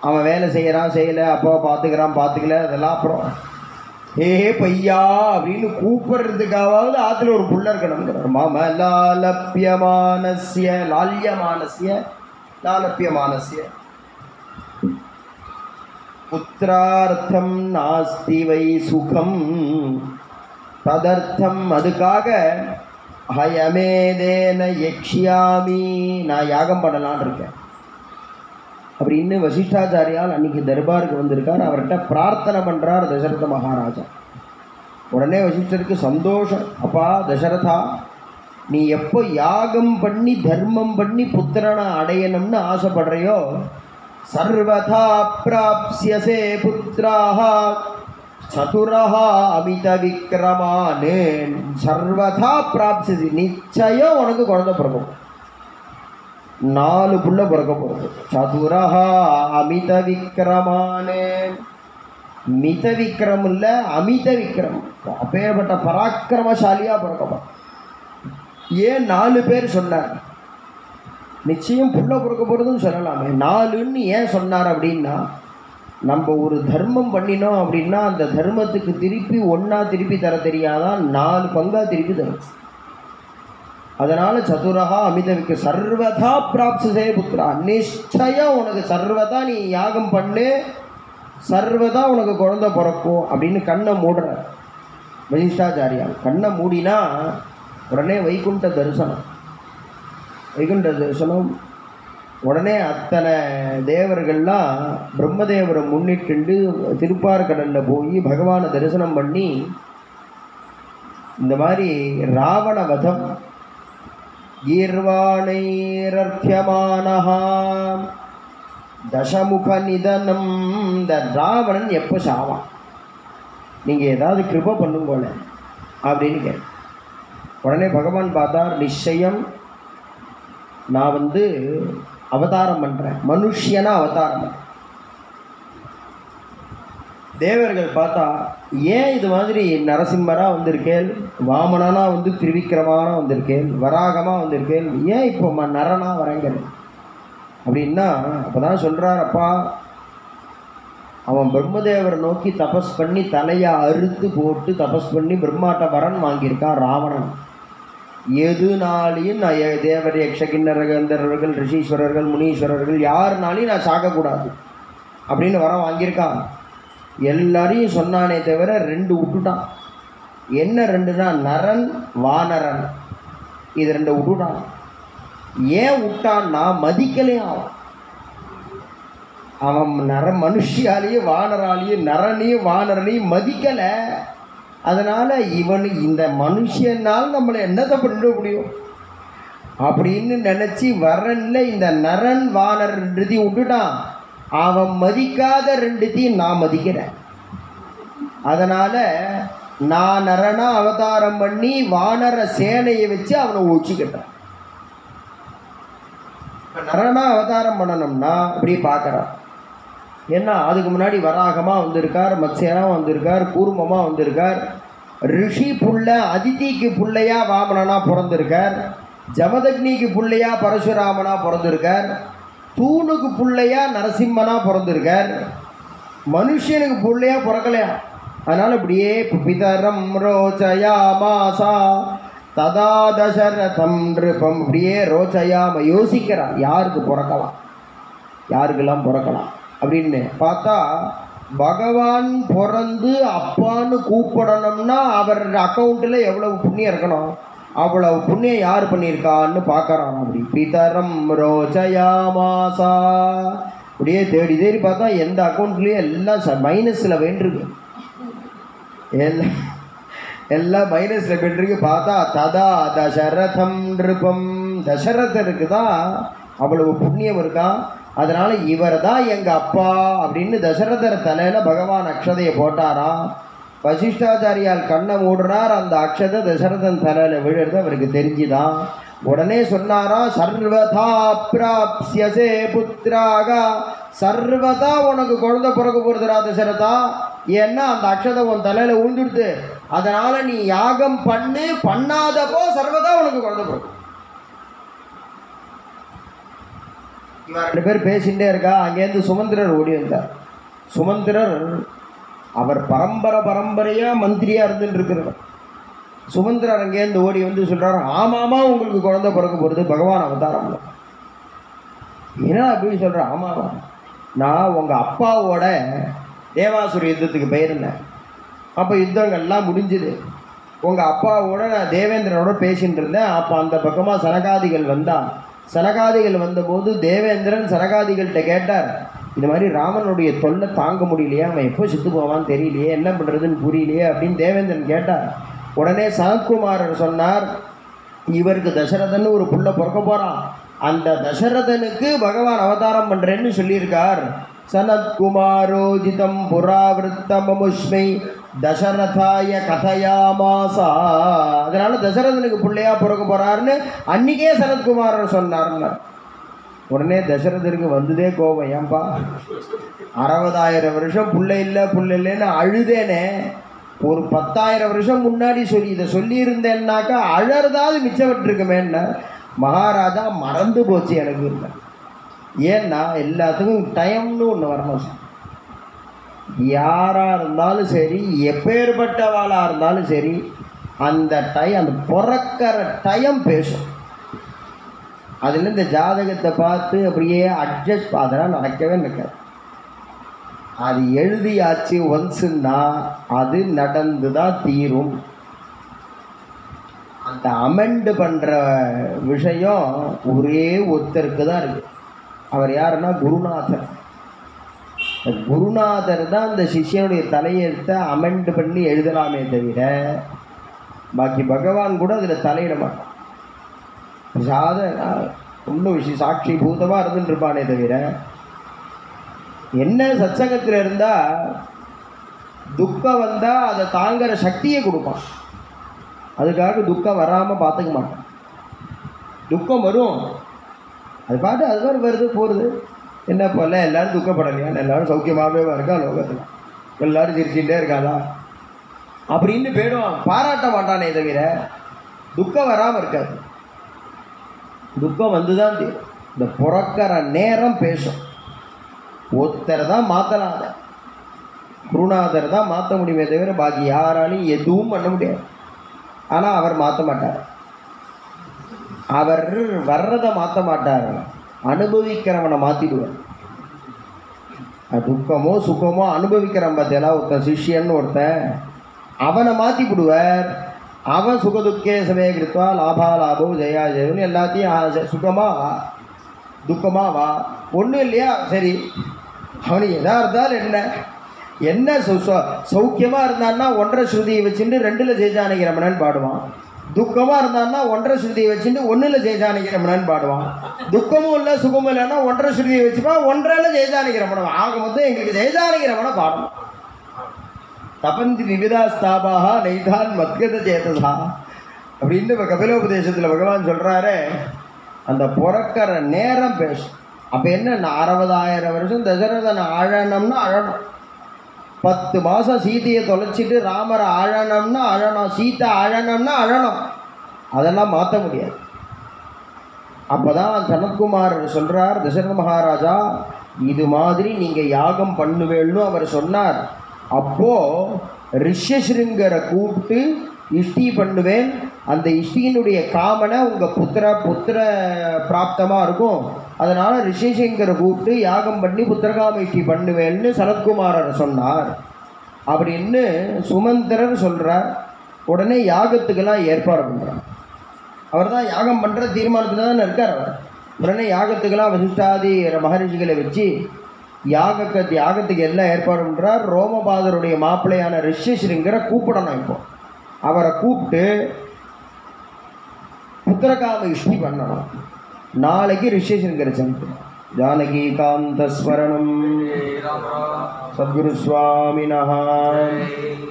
[SPEAKER 1] அவன் வேலை செய்யலை, அப்போ பார்த்துக்கல அதெல்லாம் அப்புறம். ஏ பையா அப்படின்னு கூப்பிடுறதுக்காவது ஆற்றுல ஒரு புள்ள இருக்கணும். மம லாலப்யமானஸ்ய லாலப்யமானஸ்ய புத்திரார்த்தம் நாஸ்தி வை சுகம் ததர்த்தம். அதுக்காக ஹயமேதேன யக்ஷ்யாமி, நான் யாகம் பண்ணலான் இருக்கேன் அப்படின்னு வசிஷ்டாச்சாரியால் அன்னைக்கு தர்பாருக்கு வந்திருக்கார். அவர்கிட்ட பிரார்த்தனை பண்ணுறார் தசரத மகாராஜா. உடனே வசிஷ்டருக்கு சந்தோஷம். அப்பா தசரதா, நீ எப்போ யாகம் பண்ணி தர்மம் பண்ணி புத்திரனை அடையணும்னு ஆசைப்படுறையோ, சர்வதா பிராப்ஸ்யசே புத்ராஹ சதுரஹ அமித விக்ரமான். சர்வதா பிராப்ஸ்யசி, நிச்சயம் உனக்கு குழந்தை பிறக்கும். 4 புள்ள பிறக்க போகிறது. சதுரஹா அமித விக்ரமானே. மித விக்ரம் இல்லை, அமித விக்ரம். அப்பேற்பட்ட பராக்கிரமசாலியாக பிறக்கப்பா. ஏன் 4 பேர் சொன்னார்? நிச்சயம் புள்ள பிறக்க போகிறதுன்னு சொல்லலாமே. 4ன்னு ஏன் சொன்னார் அப்படின்னா, நம்ம ஒரு தர்மம் பண்ணினோம் அப்படின்னா அந்த தர்மத்துக்கு திருப்பி ஒன்றா திருப்பி தர தெரியாதான், 4 பங்காக திருப்பி தரும். அதனால் சதுரஹா அமிதவிக்கு சர்வதா பிராப்சே புத்திரா, நிச்சயம் உனக்கு சர்வதா நீ யாகம் பண்ணு, சர்வதா உனக்கு குழந்தை பிறக்கும் அப்படின்னு கண்ணை மூடுற வசிஷ்டாச்சாரியா. கண்ணை மூடினா உடனே வைகுண்ட தரிசனம். உடனே அத்தனை தேவர்கள்லாம் பிரம்மதேவரை முன்னிட்டு திருப்பார்கடலில் போய் பகவானை தரிசனம் பண்ணி, இந்த மாதிரி ராவண வதம் கீர்வாணைரர்த்தியமானஹா தசமுக நிதனம், இந்த ராவணன் எப்போ சாவான், நீங்கள் ஏதாவது கிருபை பண்ணுங்கோல அப்படின்னு கேட்க. உடனே பகவான் பார்த்தார், நிச்சயம் நான் அவதாரம் பண்ணுறேன், மனுஷியனா அவதாரம் பண்ணுறேன். தேவர்கள் பார்த்தா, ஏன் இது மாதிரி நரசிம்மராக வந்திருக்கேன், வாமனானா திருவிக்கிரமானா வந்திருக்கேன், வராகமாக வந்திருக்கேன், ஏன் இப்போ நரனா வரேங்க அப்படின்னா, அப்போ தான் சொல்கிறார், அப்பா அவன் பிரம்மதேவரை நோக்கி தபஸ் பண்ணி தலையை அறுத்து போட்டு தபஸ் பண்ணி பிரம்மாட்ட வரன் வாங்கியிருக்கான் ராவணன். எதுனாலையும் நான் தேவர் யக்ஷகிண்ணர்கள் கந்தர்வர்கள் ரிஷீஸ்வரர்கள் முனீஸ்வரர்கள் யாருனாலையும் நான் சாகக்கூடாது அப்படின்னு வரம் வாங்கியிருக்கான். எல்லாரையும் சொன்னானே தவிர 2 விட்டுட்டான். என்ன 2னா, நரன் வானரன், இது 2 விட்டுட்டான். ஏன் விட்டான்னா, மதிக்கலையும் அவன் மனுஷியாலேயும் வானராலையும் நரனையும் வானரனையும் மதிக்கலை. அதனால் இந்த மனுஷனால் நம்மளை என்னத்தை பண்ணிட முடியும் அப்படின்னு நினச்சி வரன்ல இந்த நரன் வானர் 2 விட்டுட்டான். அவன் மதிக்காத 2 நான் மதிக்கிறேன். அதனால் நான் நரனா அவதாரம் பண்ணி வானர சேனையை வச்சு அவனை ஒழிச்சுக்கிட்டேன். இப்போ நரனா அவதாரம் பண்ணணும்னா இப்படி பார்க்குறான். ஏன்னா அதுக்கு முன்னாடி வராகமாக வந்திருக்கார், மத்ஸ்யனாக வந்திருக்கார், கூர்மமாக வந்திருக்கார், ரிஷி புள்ள அதிதிக்கு பிள்ளையா வாமனனா பிறந்திருக்கார், ஜமதக்னிக்கு பிள்ளையா பரசுராமனா பிறந்திருக்கார், தூணுக்கு பிள்ளையா நரசிம்மனா பிறந்திருக்கார், மனுஷனுக்கு பிள்ளையா பிறக்கலையா. அதனால் இப்படியே பிதரம் ரோச்சயாமாசா ததா தசரதம் நிருபம், இப்படியே ரோச்சயாம யோசிக்கிறான், யாருக்கு பிறக்கலாம் யாருக்கெல்லாம் பிறக்கலாம் அப்படின்னு பார்த்தா, பகவான் பிறந்து அப்பான்னு கூப்பிடணும்னா அவர் அக்கௌண்ட்டில் எவ்வளவு புண்ணியம் இருக்கணும், அவ்வளவு புண்ணியம் யார் பண்ணியிருக்கான்னு பார்க்குறான். அப்படி பிதரம் ரோச்சயாமாசா அப்படியே தேடி தேடி பார்த்தா எந்த அக்கௌண்ட்லேயும் எல்லாம் மைனஸில் வேண்டிருக்கு, எல்லாம் மைனஸில் போயிட்டுருக்கு. பார்த்தா ததா தசரதம் நிருபம், தசரதருக்கு தான் அவ்வளவு புண்ணியம் இருக்கான். அதனால் இவர் தான் எங்கள் அப்பா அப்படின்னு தசரதர் தலையில் பகவான் அக்ஷதையை போட்டாராம். வசிஷ்டாச்சாரியால் கண்ணை மூடுறார், அந்த அக்ஷதை தசரதன் தலையில் விழுறது அவருக்கு தெரிஞ்சுதான். உடனே சொன்னாரா, சர்வதா பிராப்ஸ்யசே புத்திராக, சர்வதா உனக்கு குழந்தை பிறக்க போகிறதுரா தசரதா, ஏன்னா அந்த அக்ஷதை உன் தலையில் விழுந்துடுது, அதனால் நீ யாகம் பண்ணாதப்போ சர்வதா உனக்கு குழந்தை பிறக்கும். இவன் 2 பேர் பேசிகிட்டே இருக்கா. அங்கேருந்து சுமந்திரர் ஓடி வந்தார். சுமந்திரர் அவர் பரம்பரையாக மந்திரியாக இருந்துட்டு இருக்கிறவர். சுமந்திரர் அங்கேருந்து ஓடி வந்து சொல்கிறார், ஆமாமா உங்களுக்கு குழந்தை பிறக்க போகிறது, பகவான் அவதாரம். ஏன்னா அப்படி சொல்கிறேன், ஆமாவா, நான் உங்கள் அப்பாவோட தேவாசுர யுத்தத்துக்கு போயிருந்தேன். அப்போ யுத்தங்கள்லாம் முடிஞ்சுது. உங்கள் அப்பாவோட நான் தேவேந்திரனோட பேசிகிட்டு இருந்தேன். அப்போ அந்த பக்கமாக சனகாதிகள் வந்தான். சனகாதிகள் வந்தபோது தேவேந்திரன் சனகாதிகள்கிட்ட கேட்டார், இந்த மாதிரி ராமனுடைய தொல்லை தாங்க முடியலையே, அவன் எப்போ செத்து போவான்னு தெரியலையே, என்ன பண்ணுறதுன்னு புரியலையே அப்படின்னு தேவேந்திரன் கேட்டார். உடனே சனத்குமாரர் சொன்னார், இவருக்கு தசரதன்னு ஒரு புள்ள பிறக்க போகிறான், அந்த தசரதனுக்கு பகவான் அவதாரம் பண்ணுறேன்னு சொல்லியிருக்கார். சனத்குமாரோஜிதம் புராவிருத்தமமுஷ்மை தசரதாய கதையாமாசா, அதனால தசரதனுக்கு பிள்ளையா பிறக்க போறாருன்னு அன்னைக்கே சனத்குமாரர் சொன்னார்னார். உடனே தசரதனுக்கு வந்ததே கோபம், ஏன்பா 60,000 வருஷம் புள்ளை இல்லைன்னு அழுதேனே, ஒரு 10,000 வருஷம் முன்னாடி இதை சொல்லியிருந்தேன்னாக்கா அழறதாவது மிச்சப்பட்டிருக்குமேன்னா. மகாராஜா மறந்து போச்சு எனக்கு இல்லை, ஏன்னா எல்லாத்துக்கும் டைம்னு ஒன்று வரணும். யாராக இருந்தாலும் சரி, எப்பேற்பட்டவாளாக இருந்தாலும் சரி, அந்த பிறக்கிற டைம் பேசும். அதில் இந்த ஜாதகத்தை பார்த்து அப்படியே அட்ஜஸ்ட் அதெல்லாம் நடக்கவே நடக்காது. அது எழுதியாச்சு ஒன்ஸுன்னா அது நடந்து தான் தீரும். அந்த அமெண்ட் பண்ணுற விஷயம் ஒரே ஒருத்தருக்கு தான் இருக்குது. அவர் யாருன்னா குருநாதர். குருநாதர் தான் அந்த சிஷ்யனுடைய தலையெழுத்தை அமெண்ட் பண்ணி எழுதலாமே தவிர பாக்கி பகவான் கூட அதில் தலையிட மாட்டான். ஒன்றும் விஷயம் சாட்சி பூதமாக இருந்துட்டு இருப்பானே தவிர, என்ன சத்சங்கத்தில் இருந்தால் துக்கம் வந்தால் அதை தாங்கிற சக்தியை கொடுப்பான். அதுக்காக துக்கம் வராமல் பார்த்துக்க மாட்டான். துக்கம் வரும், அது பாட்டு அது மாதிரி வருது போகிறது. என்ன போல எல்லோரும் துக்கப்படலையா, எல்லோரும் சௌக்கியமாகவே இருக்கா லோகத்தில், எல்லோரும் சிரிச்சுட்டே இருக்காதா அப்படின்னு போயிடுவான். பாராட்ட மாட்டானே தவிர துக்கம் வராமல் இருக்காது. துக்கம் வந்து தான் தீரும். இந்த பிறக்கிற நேரம் பேசும். ஒருத்தரை தான் மாற்றலாம், அதை குருநாதர் தான் மாற்ற முடியுமே தவிர பாக்கி யாராலையும் எதுவும் பண்ண முடியாது. ஆனால் அவர் மாற்ற மாட்டார். அவர் வர்றதை மாற்ற மாட்டார், அனுபவிக்கிறவனை மாற்றிடுவார். துக்கமோ சுகமோ அனுபவிக்கிறவன் பார்த்தீங்களா, ஒருத்தன் சிஷ்யன்னு ஒருத்தன், அவனை மாற்றி விடுவார். அவன் சுகதுக்கே சமயகிருத்வா லாபா லாபோ ஜெயா ஜெயன்னு எல்லாத்தையும் சுகமாக வா துக்கமாக வா ஒன்றும் இல்லையா, சரி அவனுக்கு எதா இருந்தாலும் என்ன சௌக்கியமாக இருந்தான்னா 1.5 ஸ்ருதியை வச்சுட்டு 2ல் ஜெயஜானகி ரமணன் பாடுவான். துக்கமாக இருந்தான்னா 1.5 ஸ்ருதியை வச்சுட்டு 1ல் ஜெயஜானகி ரமணன் பாடுவான். துக்கமும் இல்லை சுகமும் இல்லைன்னா 1.5 ஸ்ருதியை வச்சுப்பான், 1.5ல் ஜெயஜானகி ரமணன். ஆக மொத்தம் எங்களுக்கு ஜெயஜானகி ரமண பாடணும். தபந்தி விவிதா ஸ்தாபாக நெய்தான் மத்கத சேதசா அப்படின்னு இப்போ கபிலோபதேசத்தில் பகவான் சொல்கிறாரு. அந்த பிறக்கிற நேரம் பேசும். அப்போ என்ன, 60,000 வருஷம் தசரதனை அழணும்னா அழணும். 10 மாதம் சீதையை தொலைச்சிட்டு ராமரை அழணும்னா அழணும், சீத்தை அழணும்னா அழணும். அதெல்லாம் மாற்ற முடியாது. அப்போ தான் சனத்குமாரர் சொல்கிறார், தசரத மகாராஜா இது மாதிரி நீங்கள் யாகம் பண்ணுவேன்னு அவர் சொன்னார். அப்போது ரிஷ்யசிருங்கரை கூப்பிட்டு இஷ்டி பண்ணுவேன், அந்த இஷ்டியினுடைய காமனை உங்கள் புத்திர பிராப்தமாக இருக்கும், அதனால் ரிஷிசங்கரை கூப்பிட்டு யாகம் பண்ணி புத்திரகாம இஷ்டி பண்ணுவேன்னு சனத்குமாரர் சொன்னார் அப்படின்னு சுமந்திரர் சொல்கிறார். உடனே யாகத்துக்கெல்லாம் ஏற்பாடு பண்ணுறார். அவர் தான் யாகம் பண்ணுற தீர்மானத்தில் தான் இருக்கார். அவர் உடனே யாகத்துக்கெல்லாம் வசிஷ்டாதி மகரிஷிகளை வச்சு யாகத்துக்கு எல்லாம் ஏற்பாடு பண்ணுறார். ரோமபாதருடைய மாப்பிள்ளையான ரிஷிசிருங்கரை கூப்பிடணும். இப்போ அவரை கூப்பிட்டு புத்திரகாம இஷ்டி பண்ணணும். நாளைக்கு ரிஷிசிருங்கரை சந்திரம். ஜானகி காந்த ஸ்மரணம் சத்குரு சுவாமினஹ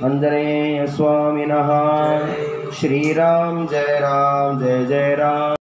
[SPEAKER 1] அஞ்சனேய சுவாமினஹ ஸ்ரீராம் ஜெய ராம் ஜெய ஜெய ராம்.